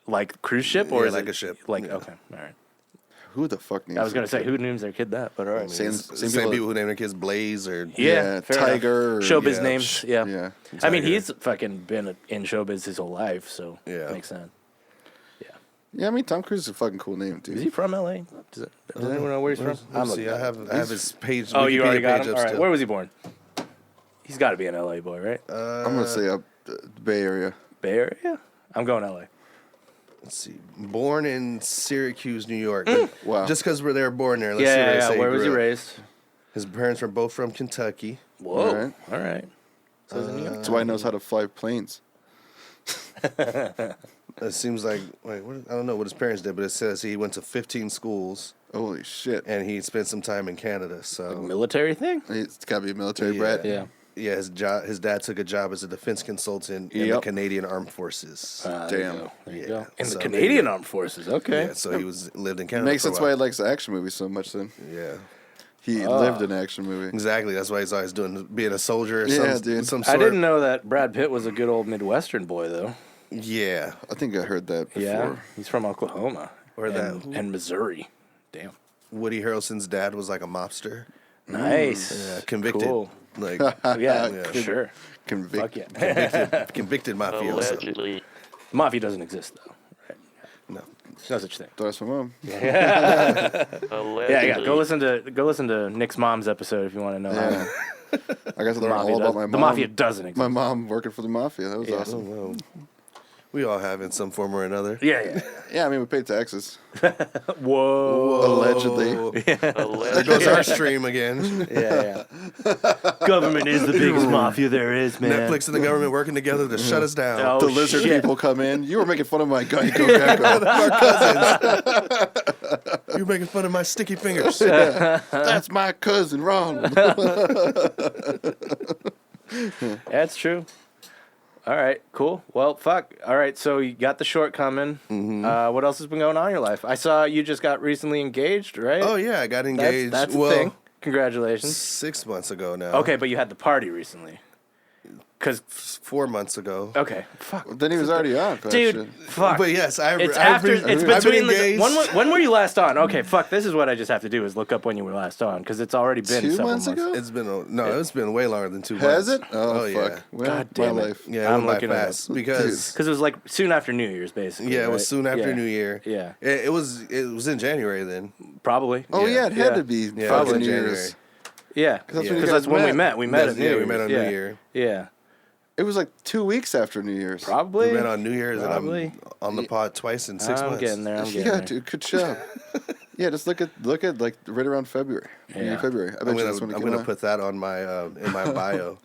like cruise ship or Yeah, is like it a ship. Like Yeah. okay, all right. Who the fuck names? I was gonna their say kid? who names their kid that, but all right. Same- Same people- people who name their kids Blaze or Yeah, fair enough. Tiger or- Showbiz yeah, names. Yeah. Yeah. I mean, Tiger. he's fucking been in showbiz his whole life, so Yeah. makes sense. Yeah, I mean Tom Cruise is a fucking cool name, Is he dude. from LA? Does anyone know where he's from? Let's I'm see, looking I at it. have his page. Oh, you already Wikipedia got page him. up All right. still. Where was he born? He's got to be an LA boy, right? I'm gonna say up the Bay Area. Bay Area. I'm going LA. Let's see. Born in Syracuse, New York. Wow. Just because they were born there. Let's see where they say Where was he grew up. raised? His parents were both from Kentucky. Whoa. All right. All right. That's why he knows how to fly planes. It seems like I don't know what his parents did, but it says he went to 15 schools Holy shit! and he spent some time in Canada. So Military thing? It's gotta be a military Yeah. brat. Yeah. yeah, his dad took a job as a defense consultant in the Yep. Canadian Armed Forces. There you Damn. go. There you Yeah. go. In So the there Canadian you go. Armed Forces. Okay. Yeah, so he lived in Canada. Makes for a sense why he while. likes action movies so much. Then Yeah, he lived an action movie. exactly. That's why he's always being a soldier or Yeah, some, dude. some I sort. didn't know that Brad Pitt was a good old Midwestern boy, though. Yeah, I think I heard that before. Yeah. He's from Oklahoma. Or that- and Missouri. Damn. Woody Harrelson's dad was like a mobster. Nice. Yeah, convicted. Cool. Like Yeah, Yeah. sure. Convict. Fuck yeah. convicted mafioso. Allegedly. Mafia doesn't exist, though. Right? No. There's no such thing. Don't ask my mom. Yeah, Allegedly. Go listen to Nick's mom's episode if you want to know. Yeah. I got to learn all about my mom. The mafia doesn't exist. My mom working for the mafia. That was Yeah. awesome. Well, we all have in some form or another. Yeah. Yeah, I mean, we paid taxes. Whoa. Allegedly. There goes our stream again. Yeah. Government is the biggest mafia there is, man. Netflix and the government working together to shut us down. Oh, The lizard shit. people come in. You were making fun of my Geico gecko. Our cousins. You're making fun of my sticky fingers. That's my cousin, Ron. That's true. All right, cool. Well, fuck. All right, so you got the short coming. What else has been going on in your life? I saw you just got recently engaged, right? Oh, yeah, I got engaged. That's a well, thing. Congratulations. 6 months ago now. Okay, but you had the party recently. Cause 4 months ago. okay, fuck, Then he was already on. for that dude, shit. fuck. But yes, It's I've after. been, It's I've been between the. engaged. When were you last on? Okay, fuck. This is what I just have to do is look up when you were last on because it's already been 2 several months ago? It's been it's been way longer than 2 Has months. it? Oh, yeah. fuck. Well, God damn my it. life. Yeah, I'm it went looking by it up. fast because Because it was like soon after New Year's, basically. yeah, it was right? soon after Yeah. New Year. Yeah, It was in January then. probably. Oh, yeah, it had Yeah. to be Yeah, fucking it was in New January. Years. Yeah, That's when you because guys that's when we met. met. We met at New Yeah, Year's. we met on yeah. New Year. Yeah, It was like 2 weeks after New Year's. probably. We met on New Year's Probably. and I'm on the pod twice in 6 I'm months. getting there. I'm getting Yeah, there. dude, good job. Yeah, just look at like right around February. Yeah. February. I bet I'm you that's when gonna, it I'm came gonna out. put that on my in my bio.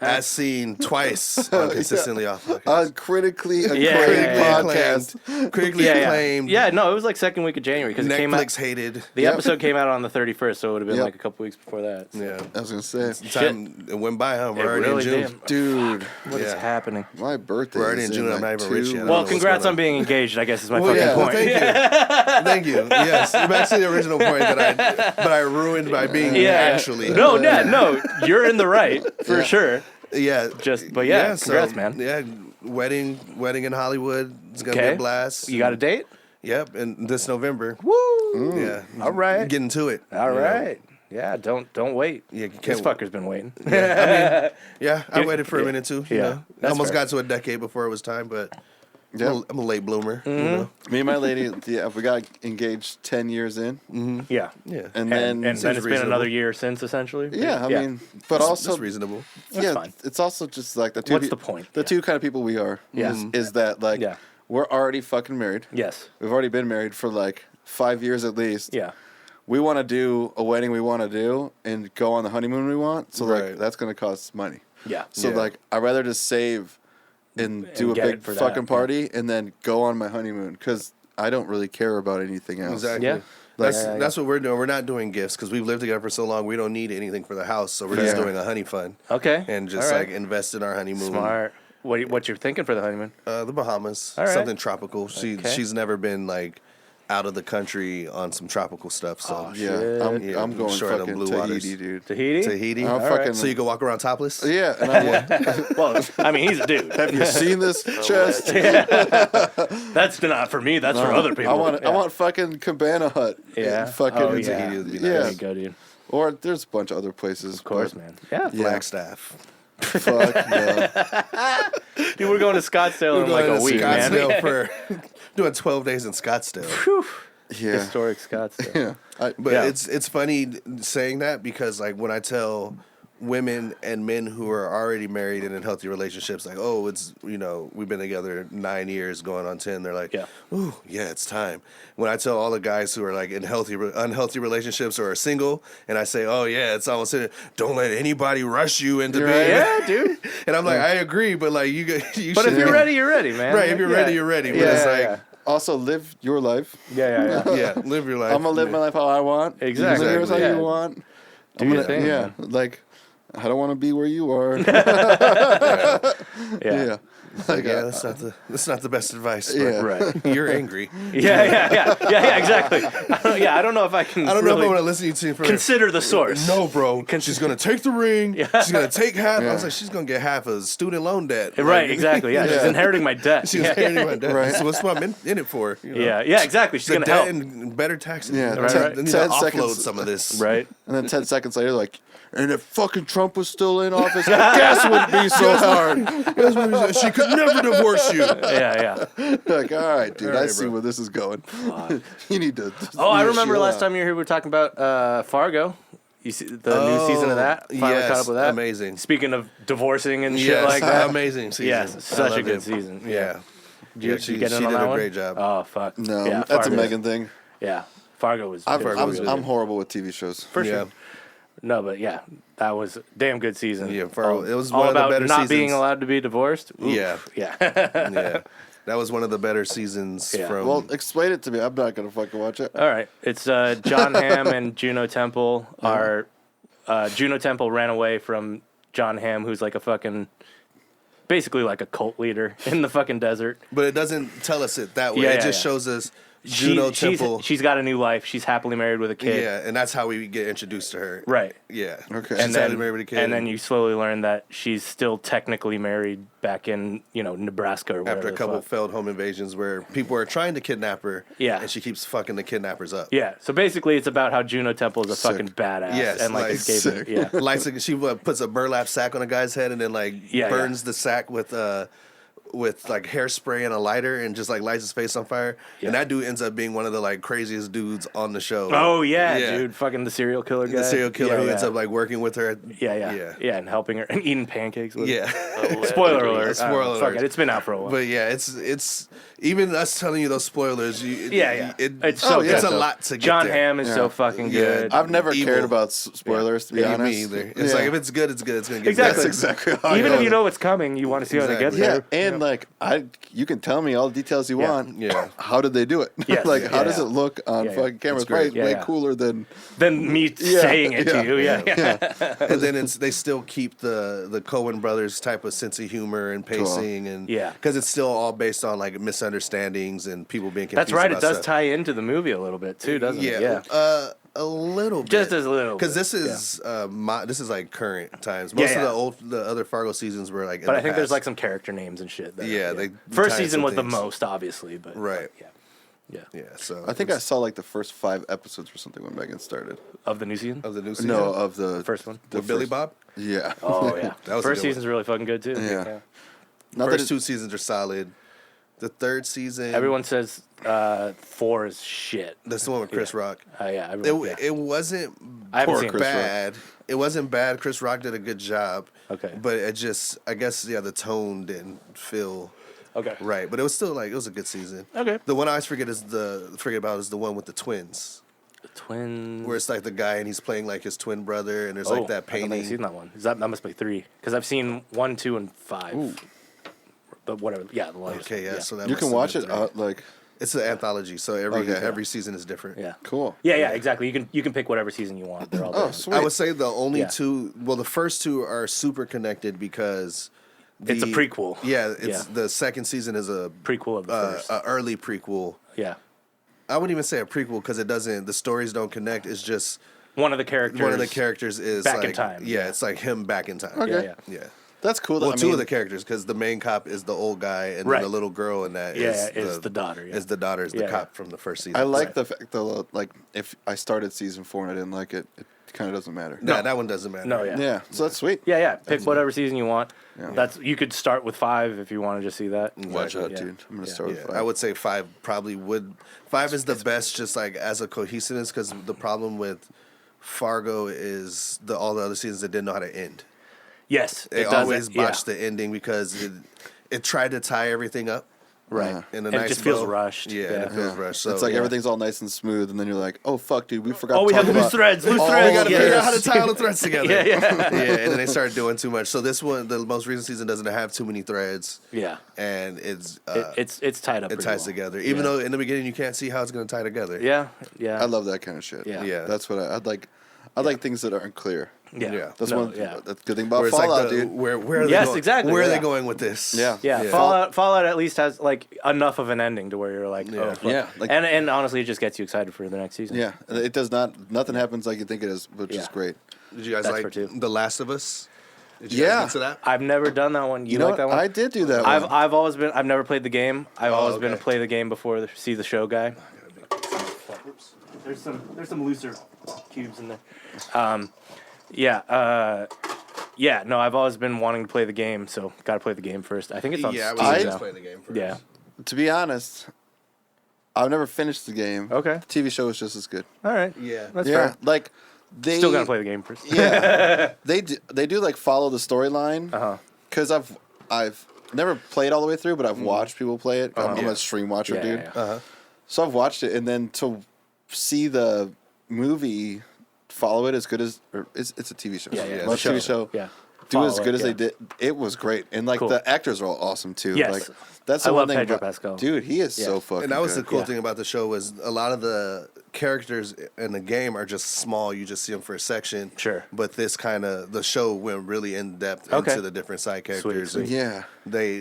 As seen twice on Consistently Off. On critically acclaimed yeah. podcast. Critically Yeah, acclaimed. yeah. No, it was like second week of January because it came out. Netflix hated. The Yep. episode came out on the 31st, so it would have been Yep. like a couple weeks before that. So. Yeah. I was gonna say, Time it went by, huh? We're It already really in June. did. dude, What is Yeah. happening? my birthday. We're already is in June, I'm not even rich 2 yet. I don't Well, know what's congrats going on being engaged. I guess is my Well, fucking yeah, point. thank you. Thank you. Yes, that's the original point that I ruined by being actually. No, no, you're in the right for sure. Yeah. But yeah, congrats, man. Yeah, wedding in Hollywood. It's gonna be Okay. a blast. You got a date? Yep, and this November. Woo! Yeah. All right. Getting to it. All you know. right. Yeah, don't wait. Yeah, This fucker's been waiting. Yeah, I You- waited for a yeah. minute too. Yeah, You know? that's Almost fair. got to a decade before it was time, but Yeah. I'm a late bloomer. You Mm-hmm. know? Me and my lady, yeah, we got engaged 10 years in, Yeah. Yeah. and then And then it's been reasonable. another year since, essentially. yeah, I mean, but also That's reasonable. yeah, fine. it's also just like the two. What's the point? The Yeah. two kind of people we are. Yeah. is that like Yeah. we're already fucking married. Yes. We've already been married for like 5 years at least. Yeah. We want to do a wedding we want to do and go on the honeymoon we want. So like Right. that's gonna cost money. Yeah. So Yeah. like I'd rather just save and do a get big it for that, fucking yeah. party and then go on my honeymoon because I don't really care about anything else. Exactly. Yeah. That's what we're doing. We're not doing gifts because we've lived together for so long. We don't need anything for the house, so we're just Yeah. doing a honey fund Okay. and just All right. like invest in our honeymoon. Smart. What you're thinking for the honeymoon? The Bahamas, All right. something tropical. Okay. She's never been like out of the country on some tropical stuff. So Yeah, Shit. I'm, I'm going Short on fucking blue Tahiti, waters. dude. Tahiti? Tahiti. I'm All fucking. right. So you can walk around topless. Yeah, and I'm like, Well, I mean, he's a dude. have you seen this chest? That's not for me. That's for other people. I want fucking Cabana Hut. Yeah. And fucking Oh, yeah. Tahiti would be Yeah. There you go, dude. Or there's a bunch of other places. Of course, man. Yeah. Yeah. Flagstaff. Fuck no. Dude, we're going to Scottsdale in like a week, man. Scottsdale for doing 12 days in Scottsdale. Whew. Yeah. Historic Scottsdale. Yeah. But Yeah. it's funny saying that because like when I tell women and men who are already married and in healthy relationships, like, oh, it's, you know, we've been together 9 years, going on 10. They're like, Yeah. ooh, yeah, it's time. When I tell all the guys who are like in unhealthy relationships or are single, and I say, oh yeah, it's almost in. Don't let anybody rush you into You're being. right. Yeah, dude. And I'm like, I agree, but like you But should. if you're ready, you're ready, man. right, if you're Yeah. ready, you're ready. But Yeah, it's like, yeah. Also, live your life. Yeah. yeah, live your life. I'm gonna live my life how I want. Exactly. You live yours how Yeah. you want. Do I'm your gonna, thing, yeah, man. like I don't want to be where you are. Yeah. yeah. Like, yeah, that's not the best advice. But Yeah. Right. you're angry. Yeah, exactly. I don't know if I can I don't know if I really want to listen to you for consider the source. No, bro. She's gonna take the ring. Yeah. She's gonna take half. I Yeah. was like, she's gonna get half of student loan debt. Right, Like, exactly. Yeah, she's Yeah. inheriting my debt. She's yeah. inheriting my debt. Right. So what's what I'm in it for? You know? Yeah, exactly. She's The gonna debt help. and better taxes. Yeah, I Ted- need to Ted offload seconds- some of this. Right. And then 10 seconds later, like, and if fucking Trump was still in office, gas wouldn't be so hard. That's what he said. She could never divorce you. Yeah. Like, all right, dude, All I right, see bro. where this is going. You need to. Oh, I remember chill last out. time you were here, we were talking about Fargo. You see the new season of that? Finally caught up with that? Amazing. Speaking of divorcing and shit like that. Amazing season. Yes, I such a loved good it. season. Yeah. Did she you get in did on that a one? great job. Oh, fuck. No, Yeah, that's a Fargo. Megan thing. Yeah. Fargo was I'm horrible with TV shows. for Yeah. sure. No, but yeah, that was a damn good season. Yeah, Fargo. It was all one of the about better not seasons. being allowed to be divorced. Oof. Yeah. Yeah. Yeah. That was one of the better seasons Yeah. from. Well, explain it to me. I'm not gonna fucking watch it. All right. It's John Hamm and Juno Temple are. Juno Temple ran away from John Hamm, who's like a fucking. Basically like a cult leader in the fucking desert. but it doesn't tell us it that way. Yeah, it yeah, just yeah. shows us Juno Temple. She's got a new life. She's happily married with a kid. Yeah, and that's how we get introduced to her. Right. Yeah. Okay. She's And happily then, married with a kid. and then you slowly learn that she's still technically married back in, Nebraska or whatever. after a the couple fuck. failed home invasions where people are trying to kidnap her. Yeah. And she keeps fucking the kidnappers up. Yeah. So basically, it's about how Juno Temple is a Sick. fucking badass Yes, and like like, escaping. sick. Yeah. Lights she puts a burlap sack on a guy's head and then Yeah, burns the sack with like hairspray and a lighter and just like lights his face on fire. Yeah. And that dude ends up being one of the like craziest dudes on the show. Oh yeah, dude, fucking the serial killer guy. The serial killer Yeah, who yeah. ends up like working with her. Yeah, and helping her and eating pancakes. With her. Yeah. Spoiler alert. Spoiler I don't know, fuck alert. it. It's been out for a while. But yeah, it's even us telling you those spoilers. It's so it's good, a though. lot to get John there. Hamm is so Yeah. fucking Yeah. good. I've never Evil. cared about spoilers, to be Yeah, honest. me either. It's Yeah. like if it's good, it's good. It's gonna get Exactly. better. That's exactly how I Even go. if you know what's coming, you want to see how they get Exactly. there. Yeah, and like you can tell me all the details you want. Yeah. How did they do it? Yes. Like how Yeah, does yeah. it look on Yeah, yeah. fucking camera? It's It's probably great. way Yeah, yeah. cooler than Than me saying it to you. Yeah. And then they still keep the Coen brothers type of sense of humor and pacing and Yeah. because it's still all based on like misunderstandings and people being confused. That's right. It about does stuff. tie into the movie a little bit too, doesn't it? Yeah. A little bit. Just as little. Because bit, this is this is like current times. Yeah, Most yeah. of the other Fargo seasons were like. In But the I think there's past. like some character names and shit. That Yeah, they first tie in season some was the things. most, obviously, but Right. Yeah. Yeah, so I think I saw like the first 5 episodes or something when Megan started. Of the new season. of the new season. No, of the First one. the with Billy first- Bob. Yeah. Oh yeah. That was a First good one. season's really fucking good too. Yeah. Not that First it- 2 seasons are solid. The third season, Everyone says 4 is shit. that's the one with Chris Rock. Yeah. Everyone, yeah. It wasn't I haven't Poor seen it. Chris Rock. bad. It wasn't bad. Chris Rock did a good job. Okay. But it just, I guess, the tone didn't feel Okay. right. But it was still like it was a good season. Okay. The one I always forget about is the one with the twins, Twins. where it's like the guy and he's playing like his twin brother, and there's like that I don't think I've painting. seen that one. That must be 3 because I've seen 1, 2, and 5. But whatever. Yeah. The one. Okay, yeah. So that You must can have watch been it 3. like It's an anthology, so every season is different. Yeah. cool. Yeah. Exactly. You can pick whatever season you want. They're all Oh, different. sweet. I would say the only Yeah. 2. Well, the first 2 are super connected because It's a prequel. Yeah, it's Yeah. the second season is a Prequel of the first. early prequel. Yeah. I wouldn't even say a prequel because it doesn't. The stories don't connect. It's just One of the characters. one of the characters is back like, in time. Yeah, it's like him back in time. Okay. Yeah. That's cool. Well, I 2 mean, of the characters because the main cop is the old guy and Right. then the little girl and that Yeah, is is the daughter, yeah. Is the daughter is the Yeah, cop yeah. from the first season. I like Right. the fact though, like if I started season 4 and I didn't like it, it kind of doesn't matter. Nah, that one doesn't matter. No, yeah. Yeah, so that's sweet. Yeah. Pick whatever season you want. Yeah. That's you could start with 5 if you want to just see that. Watch out, Yeah. dude. I'm gonna Yeah. start Yeah, with 5. I would say 5 probably would. 5 is the best, just like as a cohesiveness, because the problem with Fargo is all the other seasons that didn't know how to end. Yes, They it does always it, botched the ending because it tried to tie everything up. Right. In a And it nice just feels bow. rushed. Yeah, and it feels rushed. So it's like yeah. everything's all nice and smooth, and then you're like, "Oh fuck, dude, we forgot." Oh, to we talk have loose about threads. Loose all threads. we got to Yeah. figure out how to tie all the threads together. Yeah. yeah, and then they started doing too much. So this one, the most recent season, doesn't have too many threads. Yeah. And it's it's tied up. it pretty ties well. together. Even though in the beginning you can't see how it's going to tie together. Yeah. Yeah. I love that kind of shit. Yeah. Yeah. That's what I'd like. I like things that aren't clear. Yeah. Yeah. That's No, one. Yeah. That's the good thing about Where it's like Fallout, the, dude. where are they Yes, going? exactly, Where are yeah. they going with this? Yeah. Yeah, Yeah. Fallout at least has like enough of an ending to where you're like, Yeah. oh, fuck. Yeah, like- and honestly, it just gets you excited for the next season. Yeah, it does not. Nothing happens like you think it is, which is Yeah. great. Did you guys That's for like two. The Last of Us? Did you Yeah. guys get to that? I've never done that one. You know like what? that one? I did do that one. I've never played the game. I've always been a okay. play the game before see the show guy. There's some looser cubes in there. No, I've always been wanting to play the game, so got to play the game first. I think it's on Yeah, I Steam was I- now. just playing the game first. Yeah. To be honest, I've never finished the game. Okay. The TV show is just as good. All right. Yeah. That's yeah, fair. like They Still gotta play the game first. Yeah, they do like follow the storyline. Uh-huh. Because I've never played all the way through, but I've watched people play it. I'm a stream watcher, dude. Yeah. So I've watched it, and then to see the movie follow it as good as, or it's a TV show. Yeah. Most TV show. Yeah. Do as Follow good it, as they did. It was great, and like Cool. the actors are all awesome too. Yes. Like that's the I one love thing. Pedro about- Pascal. Dude, he is so fucking. And that was the good. cool Yeah. thing about the show was a lot of the characters in the game are just small. You just see them for a section. Sure. But this the show went really in depth Okay. into the different side characters. Sweet. And Yeah. They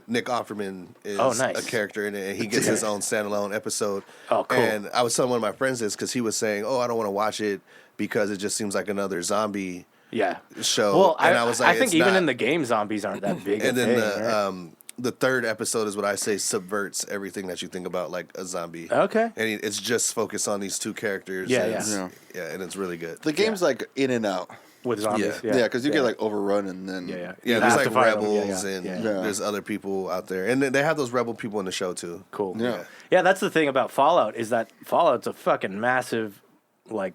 Nick Offerman is nice. a character in it, and he gets his own standalone episode. Oh, cool. And I was telling one of my friends this because he was saying, "Oh, I don't want to watch it because it just seems like another zombie Yeah. show." Well, and I was like, I think "It's even not." in the game, zombies aren't that big. And a then thing, right? the third episode is what I say subverts everything that you think about like a zombie. Okay. And it's just focused on these two characters. Yeah, and yeah. it's- yeah, and it's really good. The game's like in and out. With zombies. Yeah. Yeah, because you get like overrun and then. Yeah. Yeah, You there's have to like fight 'em. rebels Yeah. and Yeah. there's other people out there, and they have those rebel people in the show too. Cool. Yeah. Yeah, that's the thing about Fallout is that Fallout's a fucking massive, like,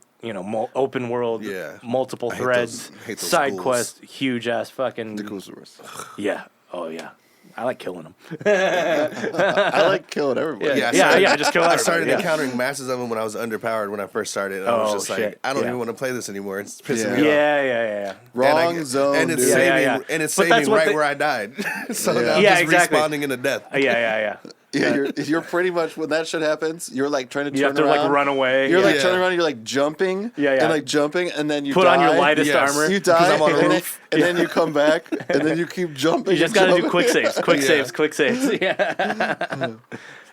open world, Yeah. multiple I hate threads, those side ghouls. quest, huge ass fucking. The coolest worst. Yeah. Oh yeah. I like killing them. I like killing everybody. Yeah, Yeah. Just kill. I started everybody, yeah. encountering masses of them when I was underpowered when I first started. And I was Oh, just like, shit. I don't Yeah. even want to play this anymore. It's pissing Yeah. me off. Yeah. Wrong and zone. and it's dude. saving, Yeah. and it's But that's saving what right they- where I died. So Yeah. now I'm Yeah, just exactly. respawning into death. Yeah. Yeah, you're pretty much when that shit happens. You're like trying to turn You have to around. like run away. You're like Yeah. turning around. You're like jumping. Yeah. And like jumping, and then you Put die. on your lightest Yes. armor. You die, I'm on a and, then, roof. and then you come back, and then you keep jumping. You just and got to do jumping. quick saves. Quick Yeah. saves. Quick saves. Yeah.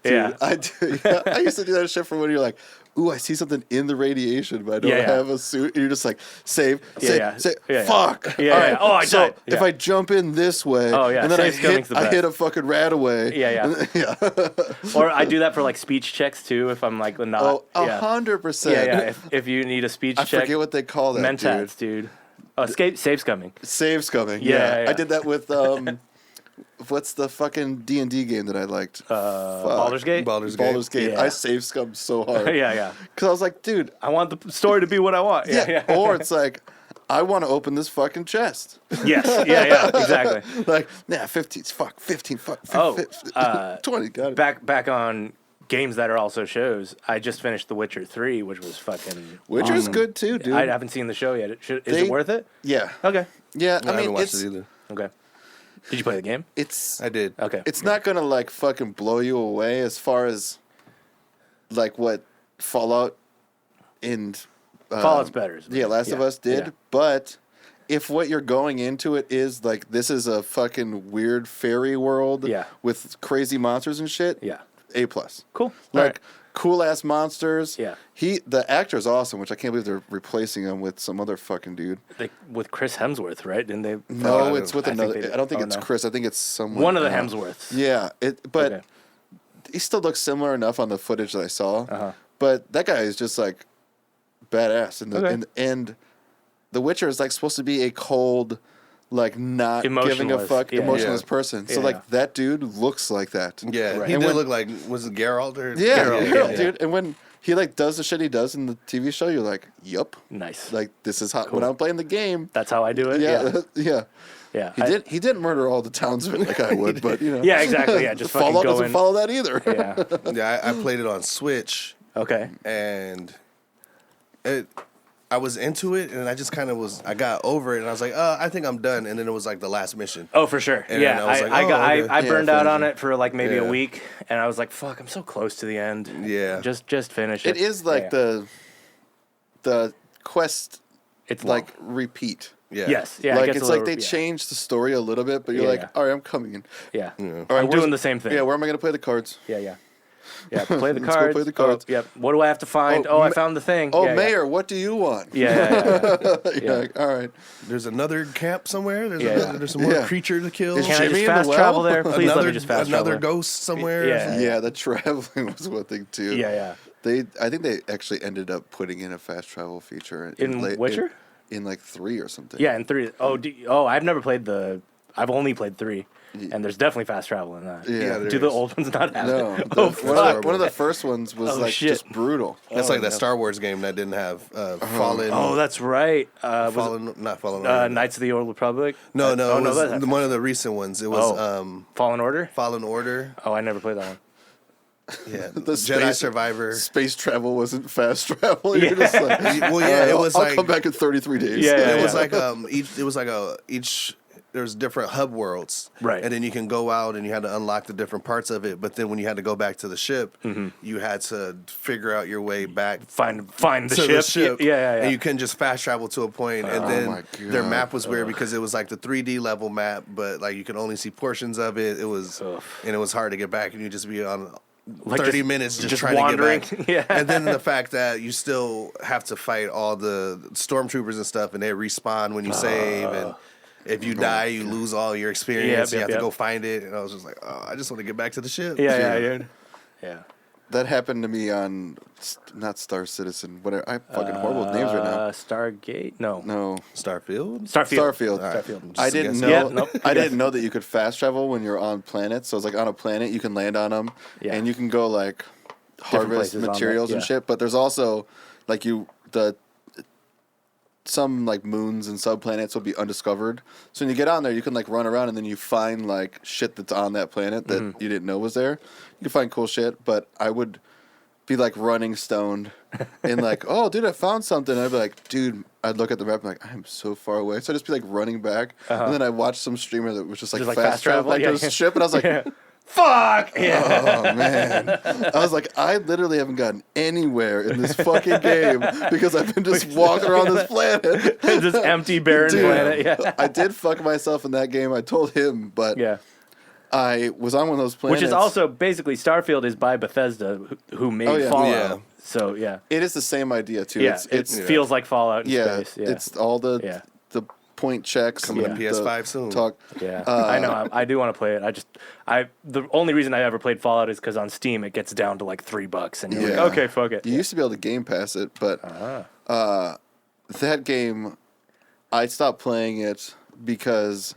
Yeah. I do. Yeah, I used to do that shit for when you're like, ooh, I see something in the radiation, but I don't Yeah. have a suit. And you're just like, save, save, Yeah. save. Yeah. Fuck. Yeah. All right. Oh, I so died. if Yeah. I jump in this way, Oh, yeah. and then Safe scum's the I best. hit a fucking rat away. Yeah. and then- yeah. Or I do that for like speech checks too. If I'm like not. Oh, yeah. 100%. Yeah. If you need a speech I check, forget what they call that, mentats, dude. Oh, save's coming. Saves coming. Yeah. I did that with what's the fucking D&D game that I liked? Fuck. Baldur's Gate. Baldur's Gate. Baldur's Gate. Yeah. I save scum so hard. Yeah. Because I was like, dude, I want the story to be what I want. Yeah. Or it's like, I want to open this fucking chest. Yes. Yeah. Exactly. Like, nah, 15, fuck, 15, fuck, Oh, 20, got it. Back on games that are also shows. I just finished The Witcher 3, which was fucking. Witcher's awesome. good too, dude. I haven't seen the show yet. Is They- it worth it? Yeah. Okay. Yeah, I I haven't mean, watched it's, it either. Okay. Did you play the game? it's, I did. Okay. it's not going to like fucking blow you away as far as like what Fallout and Fallout's better. is yeah, Last of yeah, Us did, yeah. but if what you're going into it is like this is a fucking weird fairy world Yeah. with crazy monsters and shit, Yeah. A+. Cool. Like Alright. cool ass monsters. Yeah. The actor's awesome, which I can't believe they're replacing him with some other fucking dude. With Chris Hemsworth, right? Didn't they? No, it's with I think another. they did. I don't think Oh, it's no. Chris. I think it's someone. One of the else. Hemsworths. Yeah, but Okay. he still looks similar enough on the footage that I saw. Uh-huh. But that guy is just like badass, and Okay. and The Witcher is like supposed to be a cold, like not giving a Emotionless. fuck, Yeah. emotionless Yeah. person. So Yeah. like that dude looks like that. Yeah, Right. he And did when- look like, was it Geralt or Yeah, Geralt, yeah, yeah. dude. And when he like does the shit he does in the TV show, you're like, yup. Nice. Like this is how Cool. when I'm playing the game. That's how I do it. Yeah, yeah. Yeah. He did. He didn't murder all the townsmen like I would, but you know. Yeah, exactly. Yeah, just fucking Fallout go doesn't in. follow that either. Yeah. Yeah, I played it on Switch, Okay. and I was into it, and I just kind of I got over it, and I was like, I think I'm done. And then it was like the last mission. Oh, for sure. And yeah, I was like, I oh, got okay. I Yeah, burned out on finish it for like maybe a Yeah. week, and I was like, "Fuck, I'm so close to the end." Yeah. just finish it. It is like Yeah. the quest it's like long. repeat. Yeah. Yes, yeah. it like gets it's a like little- they yeah. changed the story a little bit, but you're Yeah, like, yeah. all right, I'm coming in. Yeah, All right, I'm where's- doing the same thing. Yeah, where am I gonna play the cards? Yeah. Play the Let's go cards. play the cards. Oh, yep. What do I have to find? Oh, I found the thing. Oh, yeah, Mayor, what do you want? Yeah. You're Yeah. like, all right. There's another camp somewhere. Yeah. There's some more Yeah. creature to kill. Is Can I Jimmy just in the fast well? travel there? Please let another me just fast another travel. ghost somewhere. Yeah. Yeah, the traveling was one thing too. Yeah. I think they actually ended up putting in a fast travel feature In Witcher? in like 3 or something. Yeah, and 3. Oh, I've never played the I've only played 3, and there's definitely fast travel in that. Yeah, there Do the is. old ones not have No, it? one of the first ones was Oh, like shit. just brutal. That's like that Star Wars game that didn't have Fallen. Oh, that's right. Was Fallen, not Fallen. it, Order. Knights of the Old Republic? No, no, Oh, it no, was that- one of the recent ones. It was Fallen Order? Fallen Order. Oh, I never played that one. Yeah, The Jedi space- Survivor. Space travel wasn't fast travel. You're just like, Well, yeah, it was I'll like come back in 33 days. Yeah, it was like each. There's different hub worlds, Right. And then you can go out and you had to unlock the different parts of it. But then when you had to go back to the ship, you had to figure out your way back Find the to ship. the ship. Yeah. And you couldn't just fast travel to a point. And my then their God. map was weird because it was like the 3D level map, but like you could only see portions of it. It was and it was hard to get back, and you just be on. Like 30 just- minutes just just trying wandering. to get back. Yeah. And then the fact that you still have to fight all the stormtroopers and stuff, and they respawn when you save. And if you die, you lose all your experience. Yep, you have yep. to go find it. And I was just like, oh, I just want to get back to the ship. Yeah, dude. Yeah. That happened to me on not Star Citizen. Whatever. I'm fucking horrible with names right now. Stargate? No. No. Starfield? Starfield. Starfield. I didn't know. Yeah, nope. I didn't know that you could fast travel when you're on planets. So it's like on a planet, you can land on them, Yeah. and you can go like harvest places on materials that, and yeah. shit. But there's also like some like moons and subplanets will be undiscovered. So when you get on there, you can like run around and then you find like shit that's on that planet that you didn't know was there. You can find cool shit, but I would be like running stoned and like, oh, dude, I found something. And I'd be like, dude, I'd look at the map and like, I'm so far away. So I'd just be like running back. And then I watched some streamer that was just like fast travel back to his ship. And I was like, Fuck! Yeah. oh man. I was like, I literally haven't gotten anywhere in this fucking game because I've been just walking around this planet. This empty, barren Dude, planet. Yeah. I did fuck myself in that game. I told him, but Yeah. I was on one of those planets. Which is also basically Starfield is by Bethesda, who made Oh, yeah. Fallout. Yeah. So yeah, It is the same idea too. yeah, It's it feels like Fallout in yeah, space. Yeah, it's all the point checks. Coming and to PS5 soon. Talk. yeah. I know. I do want to play it. The only reason I ever played Fallout is because on Steam it gets down to like $3, and you're Yeah. like, okay, fuck it. You used to be able to Game Pass it, but that game, I stopped playing it because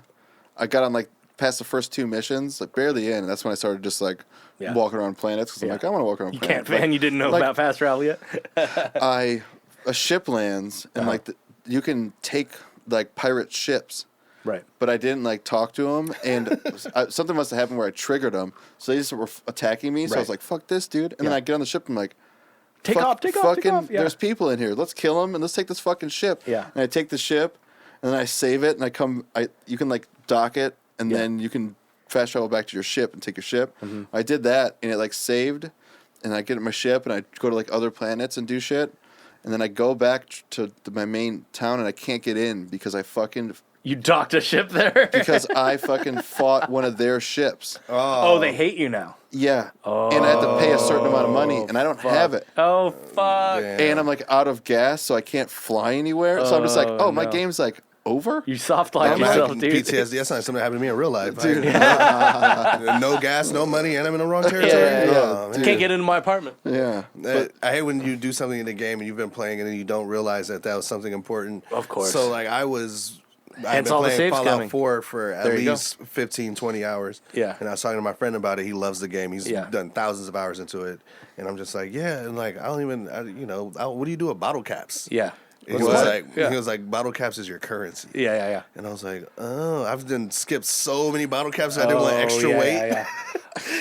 I got on like past the first 2 missions, like barely in, and that's when I started just like Yeah. walking around planets because I'm Yeah. like, I want to walk around You planets. can't, and you didn't know like- about fast travel yet. A ship lands and like you can take like pirate ships. Right. But I didn't like talk to them, and something must have happened where I triggered them. So they just were attacking me. So I was Right. like, "Fuck this, dude!" And then Yeah. I get on the ship. And I'm like, Take off, take fucking, off. Yeah. There's people in here. Let's kill them and let's take this fucking ship. Yeah. And I take the ship, and then I save it, and you can like dock it, and Yeah. then you can fast travel back to your ship and take your ship. Mm-hmm. I did that, and it like saved, and I get in my ship, and I go to like other planets and do shit, and then I go back to my main town, and I can't get in because I docked a ship there. because I fucking fought one of their ships. Oh, they hate you now. Yeah. And I had to pay a certain amount of money, and I don't have it. Oh fuck! Yeah. And I'm like out of gas, so I can't fly anywhere. So I'm just like, oh, my no. game's like over? You soft locked I'm yourself, having dude. PTSD. That's not something that happened to me in real life. Dude. No gas, no money, and I'm in the wrong territory. Yeah, Oh, man. Can't get into my apartment. Yeah. I hate when you do something in the game and you've been playing and then you don't realize that was something important. Of course. So like I've Hence been all the playing saves Fallout coming. 4 for at There you go. least 15, 20 hours. Yeah. And I was talking to my friend about it. He loves the game. He's Yeah. done thousands of hours into it. And I'm just like, yeah. And like, I don't even, what do you do with bottle caps? Yeah. And What? he was like, bottle caps is your currency. Yeah. And I was like, oh, I've done skipped so many bottle caps. I didn't want extra weight. Yeah.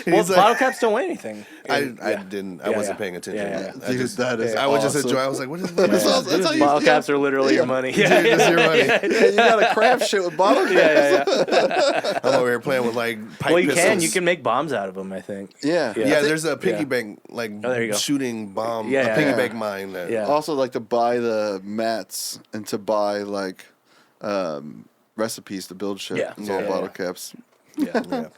And Well, he's like- bottle caps don't weigh anything. I Yeah. didn't. I Yeah, wasn't yeah. paying attention. Yeah. I Dude, just, that is I would just awesome. enjoy. I was like, what is That's that? awesome. That's how you- Bottle yeah. caps are literally your money. Dude, it's your money. Yeah, you gotta craft shit with bottle caps. yeah. I'm over here playing with like pipe Well, you pistols. can. You can make bombs out of them. I think. Yeah. Yeah. Yeah, I think- there's a piggy yeah. bank like Oh, there you go. shooting bomb. Yeah, a yeah, piggy yeah. bank mine. That, Yeah. Also, like to buy the mats and to buy like recipes to build shit. Yeah. It's all Yeah, bottle yeah. caps. Yeah. yeah.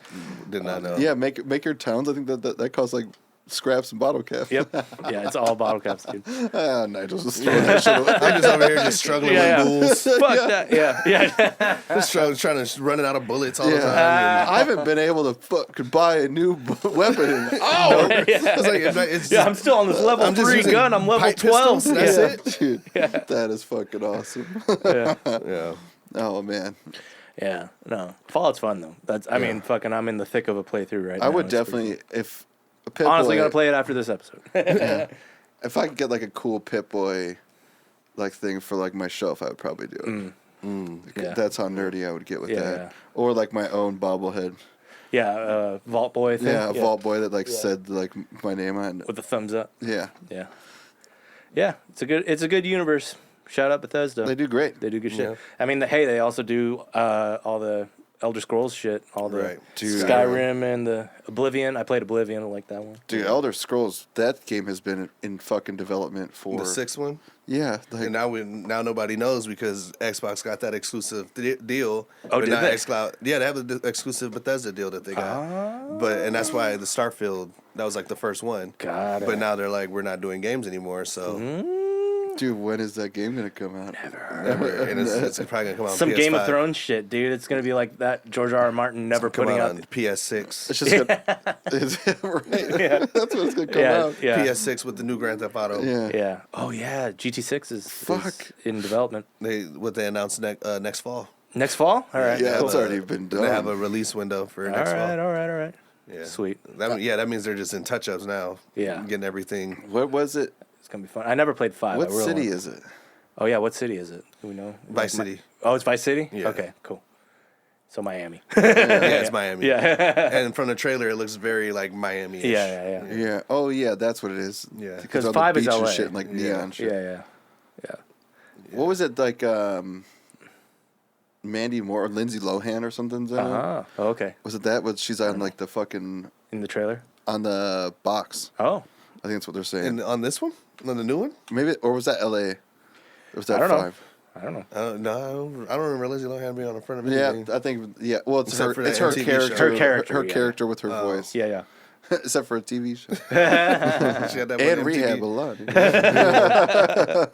Did not know. Yeah, make your towns. I think that costs like scraps and bottle caps. Yep. Yeah, it's all bottle caps, dude. Nigel's just throwing that shit away. I'm just over here just struggling Yeah, with duels. Fuck that. Yeah. Just trying to run out of bullets all the Yeah. time. I haven't been able to fucking buy a new weapon in And it's like, it's Yeah, I'm still on this level I'm just 3 using gun. I'm level pipe 12. pistols, that's yeah. it. Dude, that is fucking awesome. Yeah. Yeah. Oh man. Yeah, no. Fallout's fun though. I mean, fucking, I'm in the thick of a playthrough right now. I would It's pretty definitely, cool. if a Pip Honestly Boy, gonna play it after this episode. if I could get like a cool Pip Boy like thing for like my shelf, I would probably do it. Yeah. That's how nerdy I would get with Yeah, that. yeah. Or like my own bobblehead. Yeah, Vault Boy thing. Yeah, a Vault Boy that like said like my name on it. with the thumbs up. Yeah, Yeah, yeah. It's a good universe. Shout out Bethesda. they do great. They do good shit. Yeah. I mean, they also do all the Elder Scrolls shit, all the Right. Dude. Skyrim and the Oblivion. I played Oblivion. I like that one. Dude, Elder Scrolls, that game has been in fucking development for The 6th one. Yeah, like, And now nobody knows because Xbox got that exclusive deal. Oh, but did not they? xCloud. Yeah, they have the exclusive Bethesda deal that they got. And that's why the Starfield, that was like the first one. Got it. But now they're like, we're not doing games anymore. So dude, when is that game gonna come out? never. And it's probably gonna come out on Some PS5. Game of Thrones shit, dude. It's gonna be like that. George R. R. Martin never Come putting out out. on PS6. It's just gonna, right. That's what it's gonna come Yeah, out. yeah, PS6 with the new Grand Theft Auto. Yeah. yeah. Oh yeah, GT6 is Fuck. in development They announced next fall. next fall. All right, Yeah, cool. it's already been done. They have a release window for all next right, fall. all right. Yeah. Sweet. That means they're just in touch-ups now. Yeah. Getting everything. What was it? It's gonna be fun. I never played 5. What I really city want- is it? Oh yeah, what city is it? Do we know? Vice City. Oh, it's Vice City. Yeah. Okay, cool. So Miami. Yeah, it's Miami. yeah. And from the trailer, it looks very like Miami-ish. yeah. Yeah. Oh yeah, that's what it is. Yeah. Because all 5 the is beach and LA. shit and like neon shit. Yeah. What was it like? Mandy Moore or Lindsay Lohan or something's in it? Oh, okay. Was it that? Was she's on like the fucking In the trailer. on the box? Oh, I think that's what they're saying. And on this one? On the new one? Maybe, or was that L.A.? Or was that I don't know. 5? I don't know. No, I don't remember Lindsay Lohan being on the front of Yeah, anything. I think. Yeah, well, it's Except her. for It's the her MTV character. show. Her character, Her yeah. character with her voice. Yeah. Except for a TV show She had that and one Rehab MTV. a lot. dude.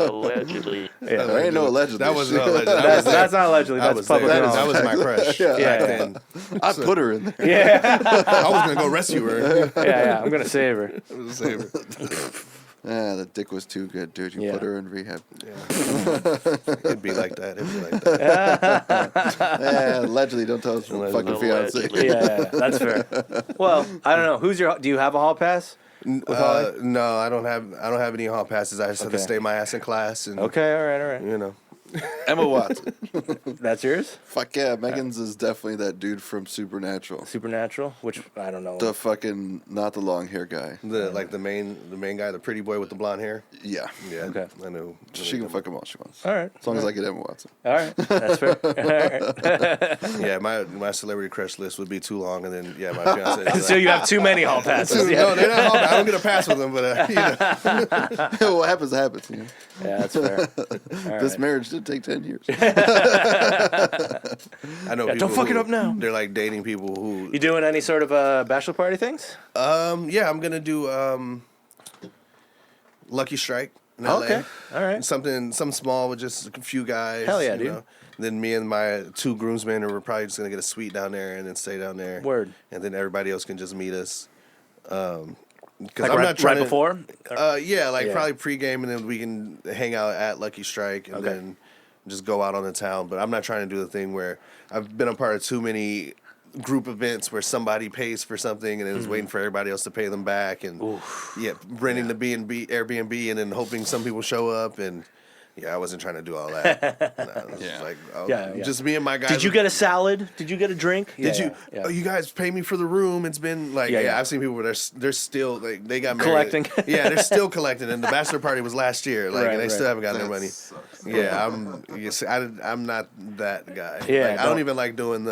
Allegedly. Yeah. There ain't no allegedly. That was shit. not allegedly. That's not allegedly. I That's was public there. knowledge. That was my crush. Yeah. back Yeah. then. I put her in there. Yeah. I was gonna go rescue her. yeah. I'm gonna save her. It was the same. Ah, the dick was too good, dude. You Yeah. put her in rehab. It'd be like that. It'd be like that. Yeah, allegedly, don't tell us fucking fiance. Allegedly. Yeah, that's fair. Well, I don't know. Do you have a hall pass? No, I don't have any hall passes. I just have to Okay. stay my ass in class and Okay, all right. you know. Emma Watson. That's yours? Fuck yeah, Megan's is definitely that dude from Supernatural. Supernatural, which I don't know. The fucking not the long hair guy. The main guy, the pretty boy with the blonde hair. Yeah, Yeah. Okay. I know. she can fuck him all she wants. All right. As long as I get Emma Watson. All right. That's fair. All right. Yeah, my celebrity crush list would be too long, and then yeah, my fiance. is So like- you have too many hall passes. No, Yeah, they're not hall. I don't get a pass with them, but you know. What happens happens. You know? yeah that's fair. All This right. marriage marriage did take 10 years. I know. Yeah, people don't fuck it who- up now. They're like dating people who. You doing any sort of bachelor party things? Yeah, I'm gonna do Lucky Strike in LA. Okay. All right. Something small with just a few guys. Hell yeah, you dude. know. Then me and my 2 groomsmen are probably just gonna get a suite down there and then stay down there. Word. And then everybody else can just meet us. Because Like I'm right, not trying right before? Yeah, like Yeah. probably pregame and then we can hang out at Lucky Strike and Okay. then just go out on the town. But I'm not trying to do the thing where I've been a part of too many group events where somebody pays for something and then is waiting for everybody else to pay them back and renting the B&B Airbnb and then hoping some people show up and I wasn't trying to do all that. No, it was just like Yeah. just me and my guys. Did you get a salad? Did you get a drink? Did Yeah, you? yeah. Oh, you guys pay me for the room. It's been like, Yeah. I've seen people where they're still like they got married. Collecting. Yeah, they're still collecting. And the bachelor party was last year, like, Right, and they still right. haven't gotten their That money. sucks. Yeah, I'm not that guy. Yeah, Like, I don't no. even like doing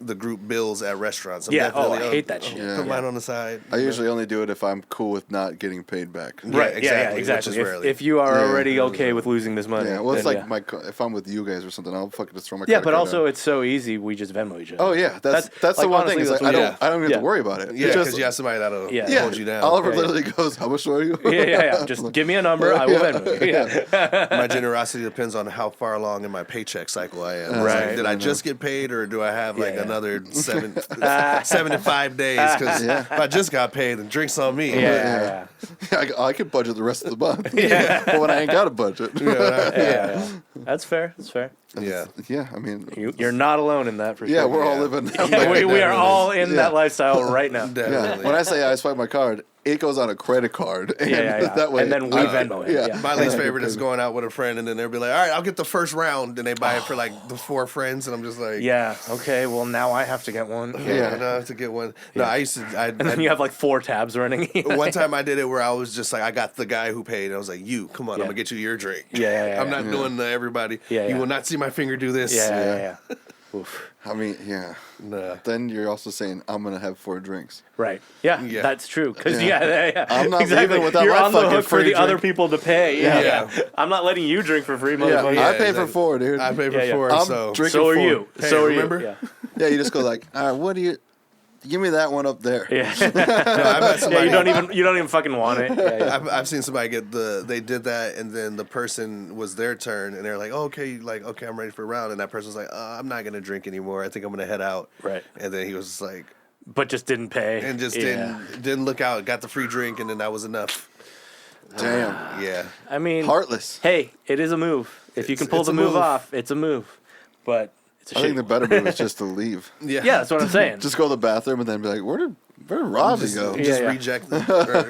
the group bills at restaurants. I'm Yeah, definitely, I hate that shit. Yeah. Put mine on the side. I usually only do it if I'm cool with not getting paid back. Right. Yeah, exactly, exactly. which is rarely. If you are Yeah. already okay with losing this money. Yeah, well, it's then like yeah. if I'm with you guys or something, I'll fucking just throw my Yeah, credit but card also out. it's so easy. We just Venmo each other. Oh yeah, that's the like, one honestly, thing. Is that's like, what- I don't even have Yeah. to worry about it. Yeah, It's because just, you have somebody that'll Yeah. hold you down. Oliver Yeah. literally goes, "How much are you?" Yeah. Just give me a number. I will Venmo you. Yeah. My generosity depends on how far along in my paycheck cycle I am. It's Right. like, did I just get paid, or do I have like Yeah. another 75 days because if I just got paid, then drinks on me. Yeah. I could budget the rest of the month. But when I ain't got a budget. Yeah. That's fair. That's fair. Yeah. Yeah, I mean, You're not alone in that for sure. yeah, we're all living that Yeah, way. we are all in Yeah. that lifestyle right now. Yeah. Definitely. When I say I swipe my card, it goes on a credit card. And Yeah. that way, And then we Venmo it. Yeah. My least favorite is going out with a friend and then they'll be like, all right, I'll get the first round. And they buy it for like the 4 friends. And I'm just like, Yeah. Okay. Well, now I have to get one. yeah, no, I have to get one. No, I used to. And then you have like 4 tabs running. One time I did it where I was just like, I got the guy who paid. And I was like, you, come on, Yeah. I'm going to get you your drink. Yeah. I'm not doing the everybody. Yeah. You will not see my finger do this. Yeah. Oof. I mean, yeah. Nah. Then you're also saying, I'm going to have 4 drinks. Right. Yeah. Yeah. That's true. Because Yeah. I'm not exactly. leaving without You're my on the fucking hook for free the other drink. people to pay. Yeah. Yeah. I'm not letting you drink for free, Yeah, motherfucker. I pay for exactly. 4, dude. I pay for Yeah. 4, I'm so. drinking So are 4. you. Hey, So are remember? you. Yeah. Yeah, you just go like, all right, what do you... Give me that one up there. Yeah. No, I've had Yeah, somebody, you don't even fucking want it. Yeah. I've seen somebody get they did that, and then the person was their turn, and they're like, oh, okay, I'm ready for a round, and that person's like, I'm not gonna drink anymore. I think I'm gonna head out. Right. And then he was just like, But just didn't pay. and just Yeah. didn't look out, got the free drink, and then that was enough. Damn. Yeah. I mean, Heartless. hey, it is a move. If you can pull it's the a move move. off, it's a move. But it's a I shit. think the better move is just to leave. Yeah. Yeah, that's what I'm saying. Just go to the bathroom and then be like, where did Robbie go? Just Yeah. reject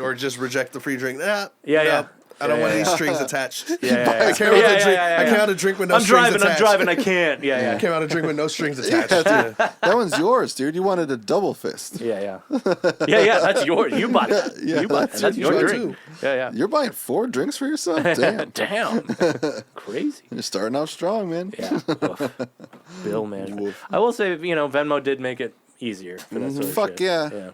or just reject the free drink. Nah, Yeah, no, yeah. I don't Yeah, want yeah, any yeah. strings attached. Yeah. I can't have a drink. yeah. I can't have a drink with no I'm strings driving. attached. I can't. Yeah. I can't have a drink with no strings attached. That one's yours, dude. You wanted a double fist. Yeah. Yeah. That's yours. You bought that. Yeah, You bought that. That's your yours drink. too. Yeah. You're buying 4 drinks for yourself? Damn. Damn. Crazy. You're starting out strong, man. Yeah. Woof. Bill management. I will say, Venmo did make it easier for that sort of Fuck shit. yeah.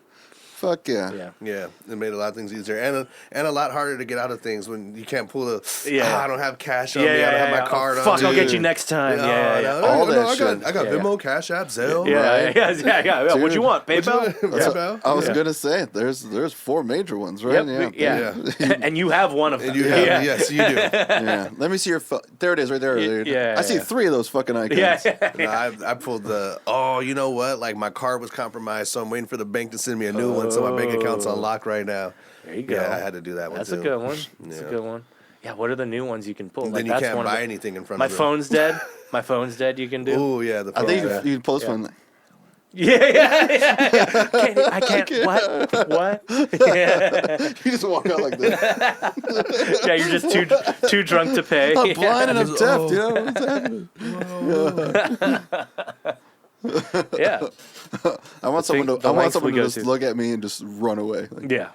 Fuck yeah. Yeah. Yeah, it made a lot of things easier and a lot harder to get out of things when you can't pull the. Yeah. I don't have cash on me. I don't have my card on Fuck, me. I'll get you Dude. next time. Yeah. All that I got shit. I got Yeah, Venmo, Cash App, Zelle. Yeah. What you want? PayPal? PayPal. I was Yeah. gonna say there's 4 major ones, right? Yeah. And you have one of them. And you have, yeah. yes, you do. Yeah. Let me see your phone. There it is, right there. Yeah, I see yeah. 3 of those fucking icons. Yeah. No, I pulled the. Oh, you know what? Like my card was compromised, so I'm waiting for the bank to send me a new one, so my bank account's unlocked right now. There you go. Yeah, I had to do that one. That's too. a good one. That's Yeah. a good one. Yeah, what are the new ones you can pull? Then Like, you that's can't one of buy the- anything in front My of them. phone's dead. My phone's dead. You can do. Oh yeah, the I phone. think yeah. you can post one. Yeah. I can't. What? Yeah. You just walk out like this. Yeah, you're just too drunk to pay. I'm blind and I'm Just, deaf. oh. You know what's happening? Yeah. I want someone the to. I want lengths someone we to go just to. look at me and just run away. Like, Yeah.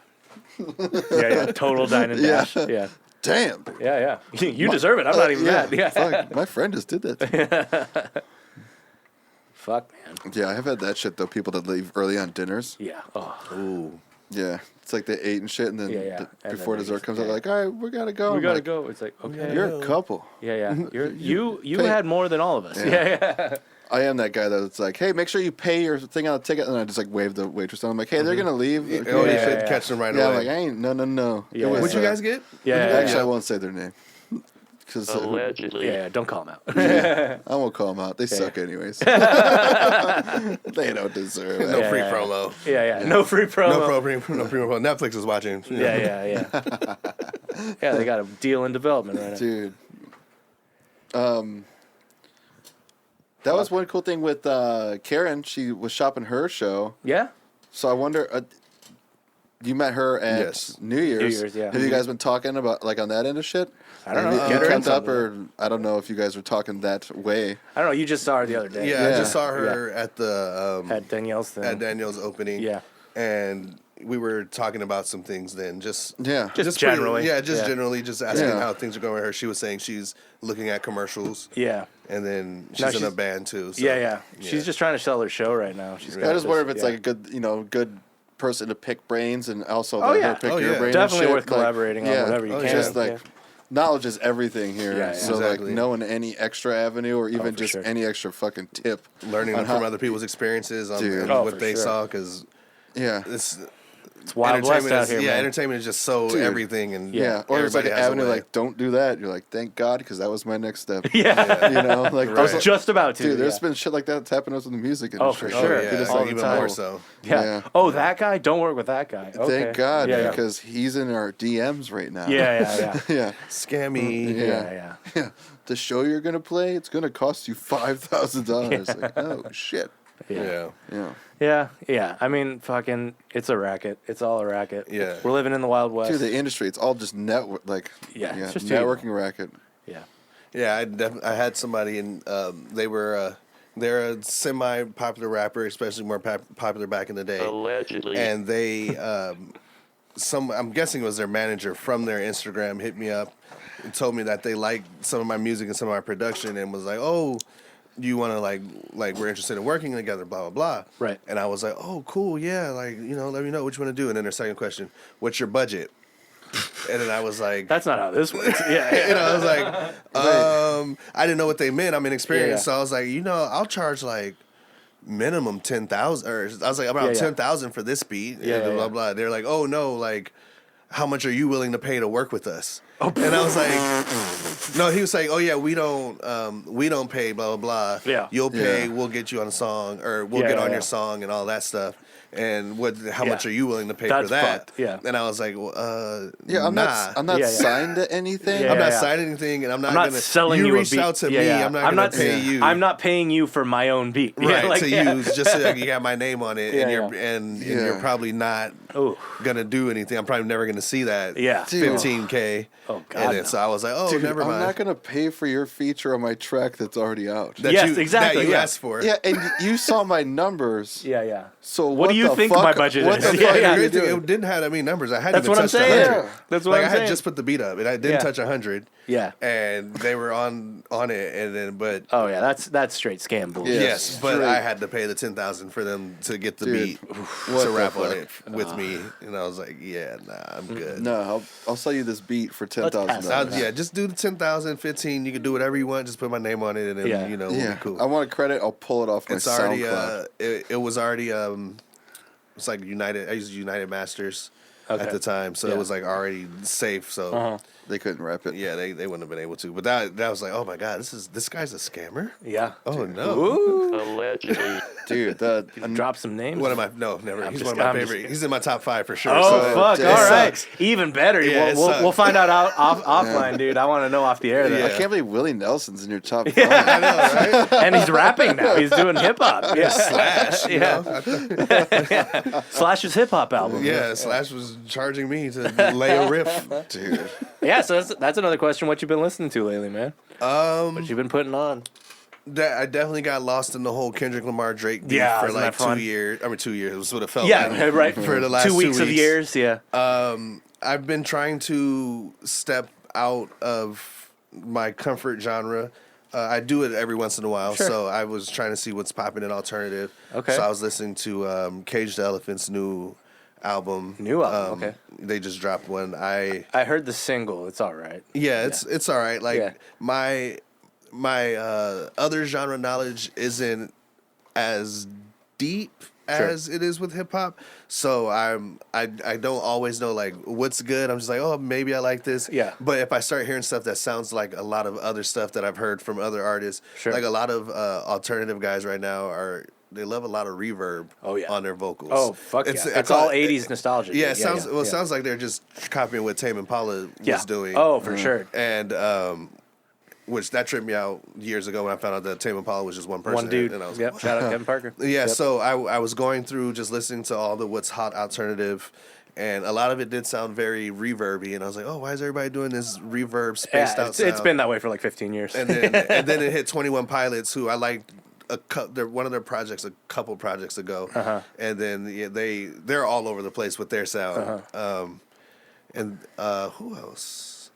Yeah. Total dine and dash. Yeah. damn. Yeah. You deserve it. I'm not even mad. Yeah. Fuck, my friend just did that. Fuck, man. Yeah, I have had that shit though. People that leave early on dinners. Yeah. Oh. Ooh. Yeah, it's like they ate and shit, and then Yeah. And before then they dessert just- comes out, yeah. like, all right, we gotta go. We I'm gotta like, go. It's like, okay. You're a couple. Yeah. You pay- had more than all of us. Yeah. Yeah. I am that guy that's like, hey, make sure you pay your thing on the ticket, and I just like wave the waitress down. I'm like, hey, they're gonna leave. Okay. Oh, you Yeah, should yeah. catch them right Yeah, I'm away. like, I ain't. No. Yeah. It was, What'd you guys get? Yeah. Actually, I won't say their name. Because Allegedly. Yeah. Don't call him out. I won't call them out. They suck anyways. They don't deserve it. No Yeah. free promo. Yeah. No free promo. No promo. Netflix is watching. Yeah. Yeah, they got a deal in development right now. Dude. That was one cool thing with Karen. She was shopping her show. Yeah? So I wonder, you met her at Yes. New Year's. New Year's, yeah. Have you guys been talking about like on that end of shit? I don't know. Have Get you her kept in up, something. or I don't know if you guys were talking that way. I don't know. You just saw her the other day. Yeah, I Yeah. just saw her at the At Danielle's thing. at Daniel's opening. Yeah. And we were talking about some things then. Just Yeah. Just pretty- generally. just Yeah. generally, just asking Yeah. how things are going with her. She was saying she's looking at commercials, Yeah. and then she's No, in a she's- band too. So, Yeah. She's just trying to sell her show right now. She's I got just this- wonder if it's yeah. like a good person to pick brains and also Oh, let yeah. her pick Oh, your yeah. brain. Definitely and worth shit. Like, collaborating on whatever you Oh, can. Just like Yeah. knowledge is everything here. Yeah, So exactly. like knowing any extra avenue or even for just sure. any extra fucking tip. learning on from how- other people's experiences on Dude. and Oh, what for they sure. saw because Yeah. It's Wild West entertainment out is, here, yeah, man. entertainment is just so Dude. everything, and Yeah, or it's like an everybody has a avenue way. like, don't do that. You're like, thank God, because that was my next step. Yeah. You know, like I was there's- just about to. dude, there's yeah. been shit like that that's happened to us in the music Oh, for industry. sure. yeah, It is all like, the even time. more so. Yeah. Yeah. Oh, that guy? Don't work with that guy. Okay. Thank God, Yeah, because he's in our DMs right now. yeah. yeah. Scammy. Yeah. Yeah. The show you're gonna play, it's gonna cost you $5,000. Like, oh shit. Yeah. Yeah. I mean, fucking, it's a racket. It's all a racket. Yeah. We're living in the Wild West. Dude, the industry, it's all just network, like, Yeah, it's just who you networking racket. yeah. Yeah, I had somebody, and they're a semi-popular rapper, especially more popular back in the day. Allegedly. And they, I'm guessing it was their manager from their Instagram, hit me up and told me that they liked some of my music and some of my production, and was like, "Oh, you want to like we're interested in working together, blah blah blah." Right. And I was like, "Oh, cool, yeah, like let me know what you want to do." And then their second question, "What's your budget?" And then I was like, That's not how this works. Yeah. I was like, I didn't know what they meant. I'm inexperienced, Yeah. so I was like, I'll charge like minimum 10,000, or I was like about Yeah, yeah. 10,000 for this beat. Yeah, and yeah, blah yeah. blah. They're like, oh no, like, how much are you willing to pay to work with us? Oh, and I was like, no. He was like, oh yeah, we don't pay, blah blah blah. Yeah. You'll pay. Yeah. We'll get you on a song, or we'll Yeah, get yeah, on yeah. your song and all that stuff. And how Yeah. much are you willing to pay That's for that? fucked, yeah. And I was like, Yeah, I'm nah. not Yeah, yeah. signed to anything. Yeah, I'm not yeah. signing anything, and I'm not I'm not gonna. selling you you a reached beat. out to Yeah, me. yeah. I'm not gonna pay you. I'm not paying you for my own beat. right like, to yeah. use just so like, you got my name on it, Yeah, and you're yeah. and Yeah. you're probably not Ooh. gonna do anything. I'm probably never gonna see that. Yeah. Dude. 15K. Oh, God, And then, no. so I was like, oh, Dude, never mind. I'm not gonna pay for your feature on my track that's already out. that Yes, you, exactly, That you yeah. asked for. Yeah, and you saw my numbers. Yeah. So What do you the think fuck, my budget what is? The Yeah, fuck yeah. are you Great thing, doing? it didn't have that many numbers. I hadn't That's even what I'm touched saying. 100. Yeah. That's what Like I'm I had saying. just put the beat up, and I didn't Yeah. touch 100. Yeah. And they were on it, and then but. Oh yeah, that's straight scam bullshit. Yeah. Yes, but straight. I had to pay the 10,000 for them to get the Dude, beat what to the rap on fuck? it with me, and I was like, "Yeah, nah, I'm good." No, I'll sell you this beat for $10,000. Yeah, just do the 10,000, 15. You can do whatever you want. Just put my name on it, and then Yeah. we'll Yeah, be cool. I want a credit. I'll pull it off my It's already SoundCloud. it was already it's like United. I used United Masters Okay. at the time, so Yeah. it was like already safe. So They couldn't rap it. yeah, they wouldn't have been able to. But that was like, oh my god, this guy's a scammer. Yeah. Oh no. Ooh. Allegedly. Dude, Drop some names. One of my never. I'm He's just- one of my I'm just favorite. kidding. He's in my top 5 for sure. Oh so fuck! it All right, sucks. even better. Yeah, it we'll sucks. find out offline, dude. I want to know off the air. I Then. Yeah. can't believe Willie Nelson's in your top 5. I know, right? And he's rapping now. He's doing hip hop. Yeah, Slash, you Yeah. know? Slash's hip hop album. Yeah, Slash was charging me to lay a riff. Dude. Yeah. So that's another question. What you been listening to lately, man? What you been putting on? I definitely got lost in the whole Kendrick Lamar Drake beef Yeah, for isn't like that fun? 2 years. I mean, 2 years was what it felt Yeah, like. right. For the last 2 weeks of years. Yeah. I've been trying to step out of my comfort genre. I do it every once in a while, Sure. so I was trying to see what's popping in alternative. Okay. So I was listening to Cage the Elephant's new album. New album, okay. They just dropped one. I heard the single. It's all right. Yeah, it's all right. Like Yeah. my other genre knowledge isn't as deep as it is with hip hop, so I don't always know like what's good. I'm just like, oh, maybe I like this. Yeah. But if I start hearing stuff that sounds like a lot of other stuff that I've heard from other artists, Sure. like a lot of alternative guys right now they love a lot of reverb Oh, yeah. on their vocals. Oh fuck yeah! I It's call all it- '80s nostalgia. Yeah, dude. it sounds well. It sounds like they're just copying what Tame Impala was doing. Oh, for sure. And which that tripped me out years ago when I found out that Tame Impala was just one person. One dude. And I was Yep. like, Shout out Kevin Parker. yeah. Yep. So I was going through just listening to all the what's hot alternative, and a lot of it did sound very reverby, and I was like, oh, why is everybody doing this reverb spaced Yeah, out it's sound? been that way for like 15 years. And then it hit 21 Pilots, who I liked. One of their projects a couple projects ago, and then they're all over the place with their sound. And who else?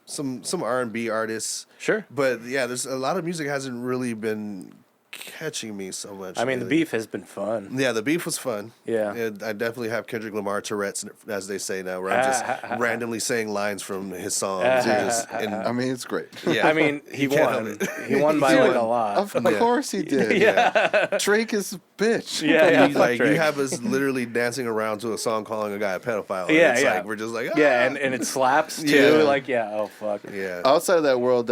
Some R&B artists. Sure. But yeah, there's a lot of music hasn't really been catching me so much. I mean, the lately. beef has been fun. Yeah, the beef was fun. Yeah. And I definitely have Kendrick Lamar Tourette's, as they say now, where I'm just randomly saying lines from his songs. I mean, it's great. yeah, I mean, he You can't won. help it. He won by Dude, like a lot. Of course he did. yeah. Drake is bitch. Yeah, You, like fuck Drake. you have us literally dancing around to a song calling a guy a pedophile. Yeah, it's yeah. like we're just like Yeah, and it slaps too. Yeah. Like, yeah, oh fuck. yeah. Outside of that world,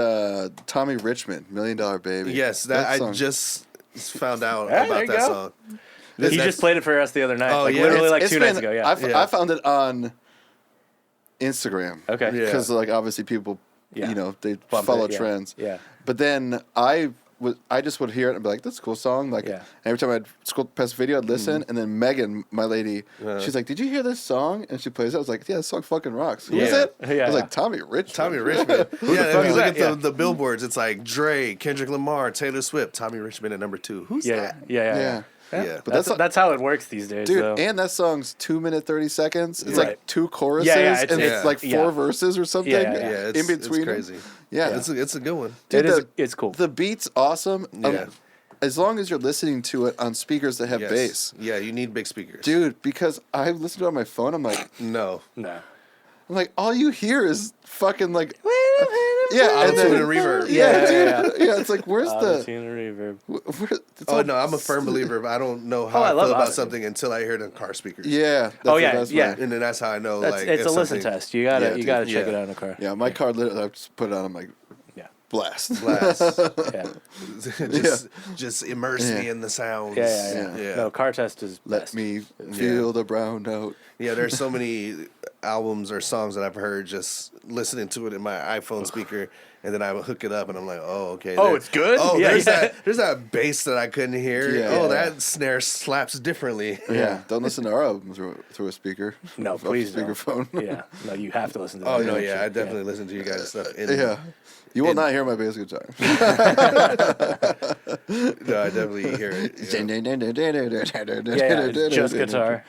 Tommy Richmond, $1 Million Baby. Yes, that I song. just found out Yeah, there about you that go. song. He That's- just played it for us the other night. Oh, like yeah. literally It's- like 2 nights ago. Yeah. Yeah. I found it on Instagram. Okay. Yeah. Because like obviously people, Yeah. you know, they Bump follow it, yeah. trends. Yeah. But then I just would hear it and be like, "That's a cool song." Like Yeah. every time I'd scroll past a video, I'd listen, and then Megan, my lady, Uh-huh. she's like, "Did you hear this song?" And she plays it. I was like, "Yeah, this song fucking rocks." Who is Yeah. it? Yeah, I was yeah. like, "Tommy Richmond." Tommy Richmond. the Yeah, fuck if you is look that? at Yeah. the billboards, it's like Drake, Kendrick Lamar, Taylor Swift, Tommy Richmond at number 2. Who's Yeah. that? Yeah. Yeah. Yeah. But That's how it works these days, Dude, though. and that song's 2 minute 30 seconds. It's Right. like 2 choruses, Yeah, and yeah. it's like 4 Yeah. verses or something. Yeah, yeah, Yeah, yeah. it's, in between, it's them. crazy. Yeah, It's a good one. Dude, It's cool. The beat's awesome. Yeah. As long as you're listening to it on speakers that have Yes. bass, Yeah, you need big speakers. dude. Because I listen to it on my phone, I'm No. No. all you hear is fucking like, yeah, and Auto-tune then and reverb. Yeah, Yeah, dude. Yeah, it's like where's the? Auto-tune and reverb. It's Oh all- no, I'm a firm believer. I don't know how Oh, I I love feel about auto-tune. something until I hear it in car speakers. Yeah. That's Oh, the yeah, best yeah. way. And then that's how I know That's like it's a listen something- test. You gotta Yeah, you dude. gotta check Yeah. it out in a car. Yeah, my car literally. I just put it on. I'm like, Yeah. blast. Blast. Yeah. just immerse me Yeah. in the sounds. Yeah. Yeah. No, car test is Let best. me feel the brown note. Yeah, there's so many albums or songs that I've heard just listening to it in my iPhone speaker, and then I would hook it up, and I'm like, oh, okay. Oh, there- it's good? Oh, Yeah, there's yeah. there's that bass that I couldn't hear. Yeah. Oh, Yeah. that snare slaps differently. Yeah, don't listen to our album through a speaker. No, Off a please don't. speakerphone. Yeah. No, you have to listen to that. Oh no, shit. yeah, I definitely listen to you guys' stuff. Yeah. You will And- not hear my bass guitar. No, I definitely hear it. Yeah. Yeah, it's just guitar.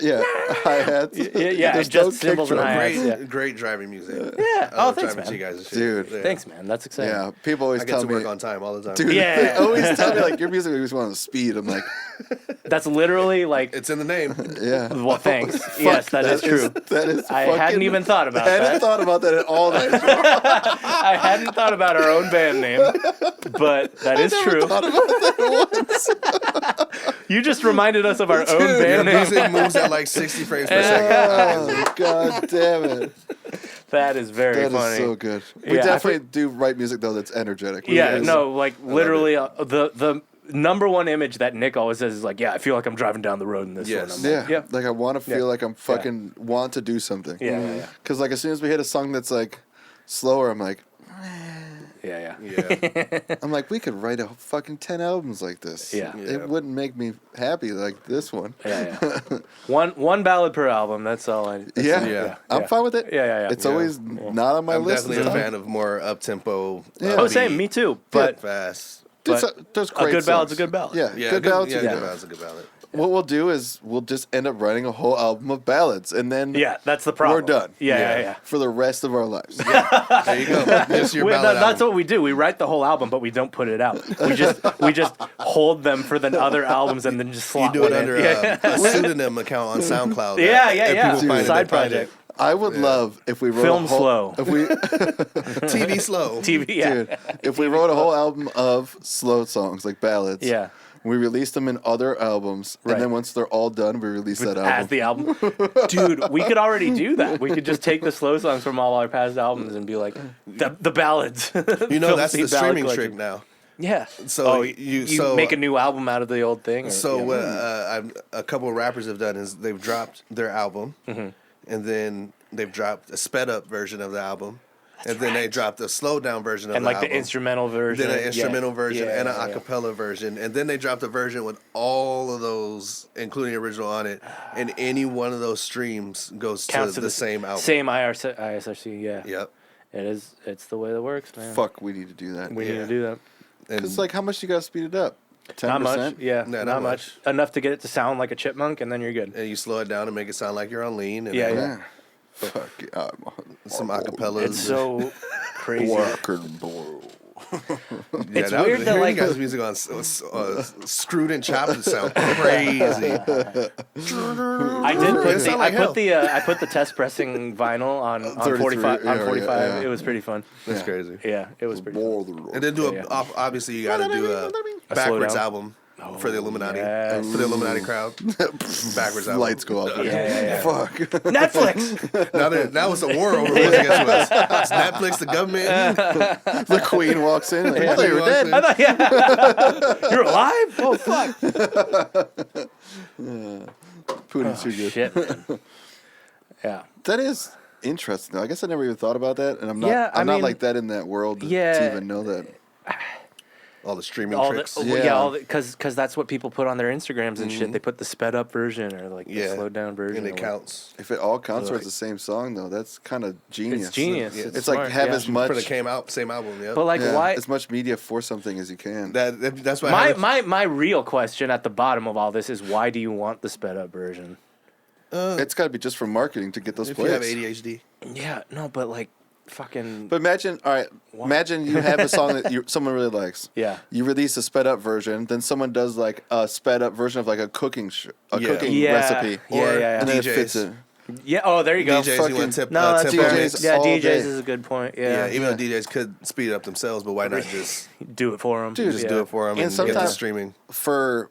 Yeah, hi-hats. Yeah, There's just no cymbals kick and drum. hi-hats. Great, Yeah. great driving music. Yeah. I Oh, love thanks, driving to man. you guys' and shit. Dude. Yeah. Thanks, man. That's exciting. Yeah, people always I get tell to me, work on time all the time. dude, Yeah. they always tell me like your music makes me want to speed. I'm like, That's literally like. It's in the name. yeah. Well, thanks. Yes, that is true. That is. I fucking, hadn't even thought about I hadn't that. thought about that at all. I hadn't thought about our own band name, but that is true. You just reminded us of our own Your band name. music moves at like 60 frames per second. Oh, God damn it. That is very That is funny. so good. We Yeah, I definitely do write music though that's energetic. We Yeah, really- no, like literally, the number one image that Nick always says is like, yeah, I feel like I'm driving down the road in this Yes. one. I'm like, Yeah, yeah, like I want to feel Yeah. like I'm fucking want to do something. yeah. Because like as soon as we hit a song that's like slower, I'm like, Yeah. Yeah. we could write a fucking 10 albums like this. Yeah. Yeah. It wouldn't make me happy like this one. Yeah. One ballad per album. That's all I. That's Yeah. Yeah. I'm fine with it. Yeah. It's always not on my I'm list. definitely a this time. fan of more up tempo. Yeah. Oh, same. Me too. But Fast. There's, but there's a great good ballad's a songs. good ballad. Yeah, Yeah, good ballads. Yeah, are good good. ballad's a good ballad. What we'll do is we'll just end up writing a whole album of ballads, and then Yeah, that's the problem. We're done. Yeah. for the rest of our lives. There you go. Just your ballad That's album. what we do. We write the whole album, but we don't put it out. We just hold them for the other albums and then just You slot do it one under in. a pseudonym account on SoundCloud. Yeah. And people find it, Side they find project. I would love if we wrote Film a whole, slow. If we, it. TV slow. TV. Yeah. dude, if we wrote a whole album of slow songs like ballads, Yeah. we released them in other albums, Right. and then once they're all done, we release that As album. the album, dude, we could already do that. We could just take the slow songs from all our past albums and be like the ballads. You know, Film that's the Seed ballad streaming trick collection. now. Yeah. So oh, you- you so- make a new album out of the old thing. Or, So yeah. what a couple of rappers have done is they've dropped their album, Mm-hmm. and then they've dropped a sped up version of the album, and then they dropped a slowed down version of and the like album. the instrumental version, Then an Yeah. instrumental version Yeah, and an yeah. acapella version, and then they dropped a version with all of those, including the original on it, and any one of those streams goes Counts to the same album. Same ISRC. Yeah. Yep. It is. It's the way that works, man. Fuck, we need to do that. We need Yeah. to do that. And Because like, how much you gotta speed it up? 10%? Not much. Yeah. No, not much. Enough to get it to sound like a chipmunk, and then you're good. and you slow it down and make it sound like you're on lean. And Yeah, then Yeah. Fuck. some acapellas. It's so crazy. Black and blue. It's that weird would, that, hearing like- you guys' music on Screwed and Chopped would sound crazy. I did put It sound like I put the test pressing vinyl on 33, 45 on yeah, 45. yeah. It was pretty fun. That's crazy. Yeah, it was pretty fun. And then do Yeah. obviously you got to do a A backwards slowdown? album for the Illuminati, yes. for the Illuminati crowd. Backwards album. Lights go off. Yeah. Fuck. Netflix. Now it's a war over who's against us. It's Netflix, the government. The Queen walks in. Like, I thought you were Queen dead. walks in. You're alive? Oh fuck. Putin's too good. Shit. Man. Yeah. That is interesting. Though. I guess I never even thought about that, and I'm not. Yeah, I I'm not mean, like that in that world yeah. to even know that. All the streaming All tricks. the because that's what people put on their Instagrams and shit. They put the sped up version or like Yeah. the slowed down version. and or it what- counts. If it all counts towards the same song, though, that's kind of genius. It's genius. Yeah. It's like smart, have yeah. as much, For the same album, yeah. But like, yeah, why? as much media for something as you can. That's why My real question at the bottom of all this is why do you want the sped up version? It's got to be just for marketing to get those if plays. you have ADHD. Yeah, no, but like, fucking. But imagine, all right, imagine you have a song that someone really likes. Yeah. You release a sped up version, then someone does like a sped up version of like a cooking cooking Yeah. recipe. Yeah. And then it DJs. fits it. Yeah. Oh, there you go. DJs, you fucking- want tip, No, that's tempo fair. mix. Yeah, all DJs day. is a good point. Yeah, Yeah, even though DJs could speed it up themselves, but why not just do it for them. Dude, just do it for them And and get the sometimes- streaming? For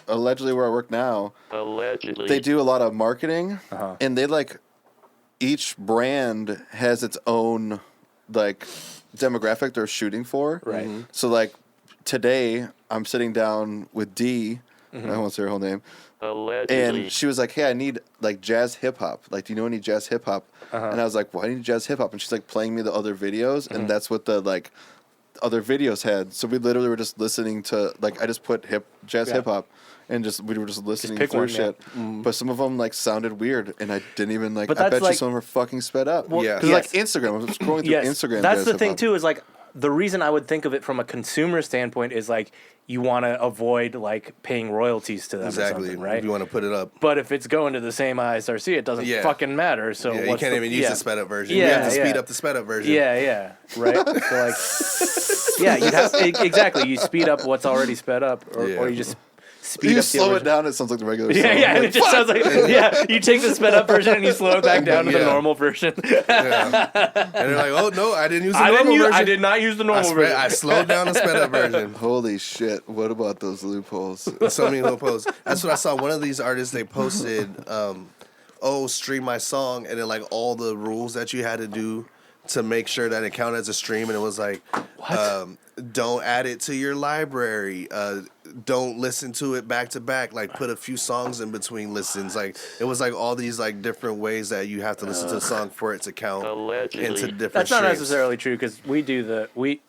allegedly where I work now, Allegedly. they do a lot of marketing, Uh-huh. and they like each brand has its own like demographic they're shooting for. Right. So like today, I'm sitting down with Dee. I won't say her whole name. Allegedly. And she was like, "Hey, I need like jazz hip hop. Like, do you know any jazz hip hop?" And I was like, "Why do you need jazz hip hop?" And she's like playing me the other videos, and that's what the like other videos had. So we literally were just listening to like I just put jazz Yeah. hip hop, and we were just listening pick through one, yeah. shit. But some of them like sounded weird, and I didn't even like. But I that's bet you like- some of them are fucking sped up. Well, Yeah. Because yes. like Instagram, I'm scrolling through Yes, Instagram. that's jazz the hip thing hop. too. Is like the reason I would think of it from a consumer standpoint is like you want to avoid like paying royalties to them, Exactly. or something, right? If you want to put it up. But if it's going to the same ISRC, it doesn't Yeah. fucking matter. So Yeah, you what's can't even use yeah. the sped up version. Yeah, you have to yeah. speed up the sped up version. Yeah, right. So like, yeah, you'd have exactly. You speed up what's already sped up, or you just speed You up. slow the it down. It sounds like the regular. Yeah, song. yeah, and Like, it just sounds like you take the sped up version and you slow it back down to the Yeah. normal version. Yeah. And they're like, oh, no, I didn't use the normal version. I did not use the normal version. I slowed down the sped up version. Holy shit! What about those loopholes? So many little posts. That's what I saw. One of these artists, they posted, stream my song, and then like all the rules that you had to do to make sure that it counted as a stream, and it was like, don't add it to your library. Don't listen to it back to back. Like put a few songs in between listens. Like it was like all these like different ways that you have to listen to the song for it to count Allegedly. into different. That's not streams. necessarily true because we do the we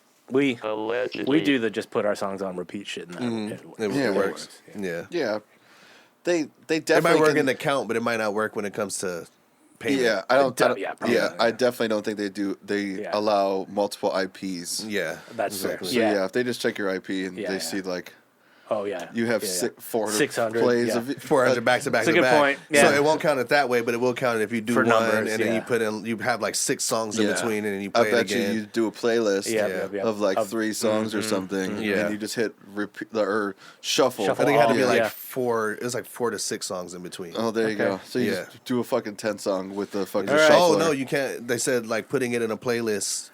Allegedly. do the just put our songs on repeat shit. And that It Yeah, it works. works, Yeah. Yeah, they It definitely might work can- in the count, but it might not work when it comes to payment. Yeah, I don't. Yeah, probably not, I yeah. definitely don't think they do. They Yeah. allow multiple IPs. Yeah. That's exactly. So Yeah. yeah, if they just check your IP and Yeah, they yeah. see like Oh yeah. you have Yeah, yeah. 400 600, plays yeah. of it. 400 back to back It's a to good back. point, yeah. So it won't count it that way, but it will count it if you do For one numbers, and then yeah. you put in, you have like 6 songs in Yeah. between and then you I play it bet again. you do a playlist Yeah. of like 3 songs or something, Yeah. and you just hit repeat or shuffle. Shuffle I think it had to be Yeah. like Yeah. 4. It was like 4 to 6 songs in between. Oh, there you Okay. go. So you Yeah. just do a fucking 10 song with the fucking Alright. shuffler. Oh no, you can't. They said like putting it in a playlist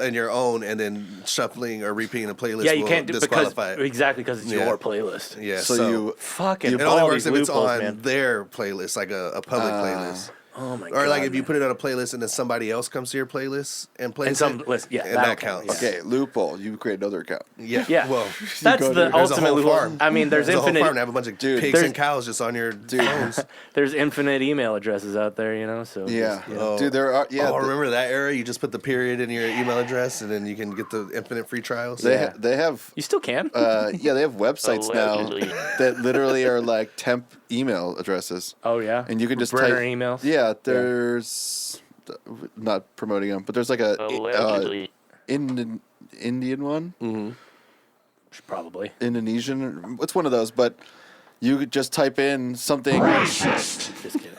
in your own and then shuffling or repeating a playlist. Yeah, you will can't do because disqualify it. exactly because it's Yeah. your playlist. Yeah, So you Fucking it all only works these if it's loopholes, on man. their playlist, like a public playlist. Oh my god. Or like if you man. put it on a playlist and then somebody else comes to your playlist and plays And some it, list, yeah, and that'll that count, counts. yeah. okay, loophole. You create another account. Yeah. Yeah. Well, That's go the to- there's a ultimate whole loophole. farm. I mean, there's there's a whole infinite. farm and have a bunch of Dude, pigs there's- and cows just on your phones. There's infinite email addresses out there, you know. So Yeah, just, Oh. dude. There are Oh, remember that era? You just put the period in your email address and then you can get the infinite free trials. they Yeah. they have you still can. yeah, they have websites now Allegedly. that literally are like temp email addresses. Oh yeah. And you can just burner type emails. Yeah, there's not promoting them, but there's like a Allegedly. Indian one, Probably. Indonesian. It's one of those, but you could just type in something. Just kidding.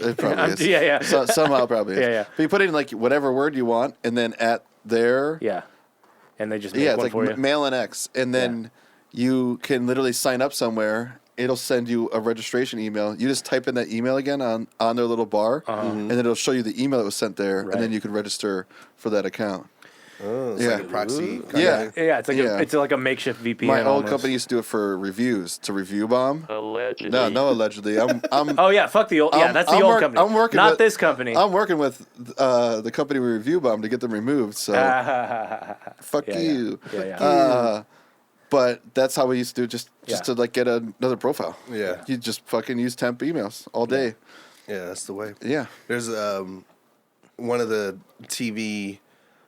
It probably is. Yeah, yeah. So, somehow it probably is. Yeah, yeah. But you put in like whatever word you want, and then at their Yeah. and they just make Yeah, it's one like for you. Mail and X, and then you can literally sign up somewhere. It'll send you a registration email. You just type in that email again on their little bar, and then it'll show you the email that was sent there, and then you can register for that account. Oh, it's Yeah. like a proxy. Yeah. Yeah, it's like a makeshift VPN. My old almost. company used to do it for reviews to review bomb. Allegedly. No, allegedly. I'm Oh yeah, fuck the old. Yeah, that's the old company. I'm working not with, this company. I'm working with the company we review bomb to get them removed. So fuck Yeah, you. Yeah. But that's how we used to do it, just Yeah. to like get another profile. Yeah. You just fucking use temp emails all day. Yeah, that's the way. Yeah. There's one of the TV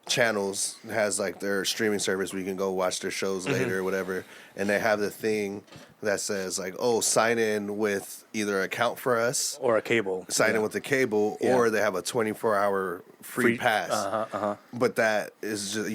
channels has like their streaming service where you can go watch their shows later or whatever, and they have the thing that says like, oh, sign in with either account for us, Or a cable. sign in with the cable, or they have a 24-hour free pass. But that is just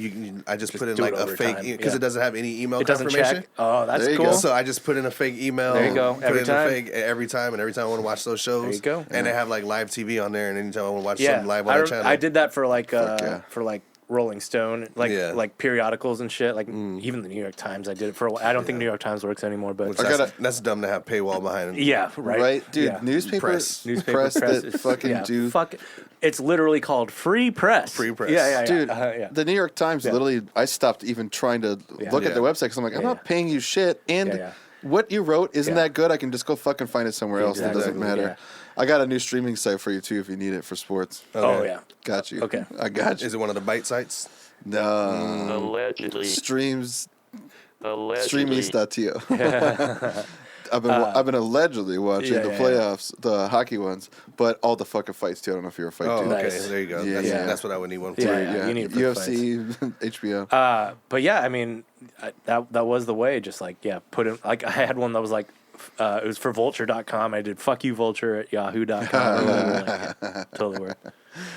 I just put in do like it a over fake time. because Yeah. it doesn't have any email It doesn't confirmation. check. Oh, that's There you cool. go. So I just put in a fake email. There you go. Put Every in time. a fake every time, and every time I want to watch those shows. There you go. And they have like live TV on there, and anytime I want to watch Yeah, something live on that channel. I did that for like yeah. for like Rolling Stone, like periodicals and shit. Like even the New York Times, I did it for a while. I don't think New York Times works anymore, but That's dumb to have paywall behind it. yeah, right, Right, dude. Yeah. Newspaper Press that is- fucking yeah, do. Fuck, it's literally called free press. Free press. Yeah. Dude, yeah. the New York Times literally. I stopped even trying to look at their website because I'm like, I'm not paying you shit, and what you wrote isn't that good. I can just go fucking find it somewhere else. It doesn't Exactly, matter. yeah. I got a new streaming site for you too if you need it for sports. Oh yeah. Got you. Okay. I got you. Is it one of the bite sites? No. Allegedly. Streams. Allegedly. Streamies.to. I've been allegedly watching the playoffs, the hockey ones, but all the fucking fights too. I don't know if you're a fight Oh, dude. okay. Nice. There you go. Yeah, That's, yeah. that's what I would need one for. Yeah. You need to put UFC, HBO. But yeah, I mean, that was the way. Just like put in like I had one that was like it was for vulture.com. I did fuck you vulture at yahoo.com. Totally worked.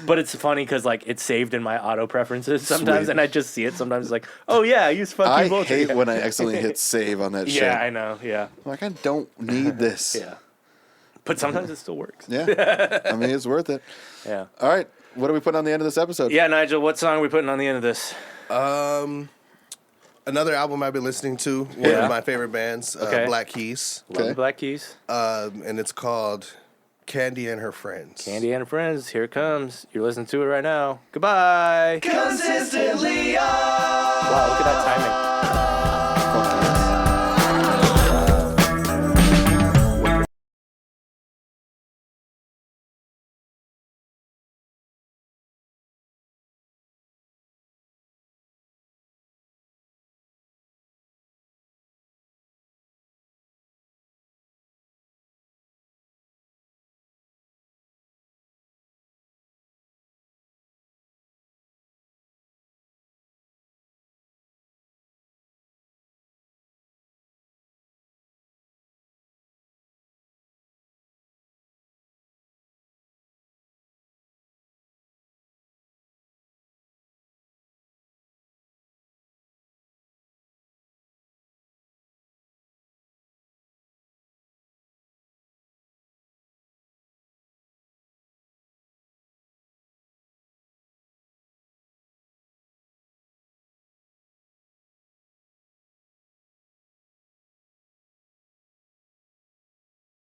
But it's funny because like it's saved in my auto preferences sometimes, Sweet. and I just see it sometimes. Like, oh yeah, I use fuck I you vulture. hate when I accidentally hit save on that shit. Yeah, I know. Yeah, I'm like, I don't need this. yeah. But sometimes it still works. Yeah. I mean, it's worth it. Yeah. All right. What are we putting on the end of this episode? Yeah, Nigel, what song are we putting on the end of this? Another album I've been listening to, one Yeah. of my favorite bands, Okay. Black Keys, Love the Black Keys. and it's called Candy and Her Friends. Candy and Friends, here it comes. You're listening to it right now. Goodbye. Consistently. Wow, look at that timing.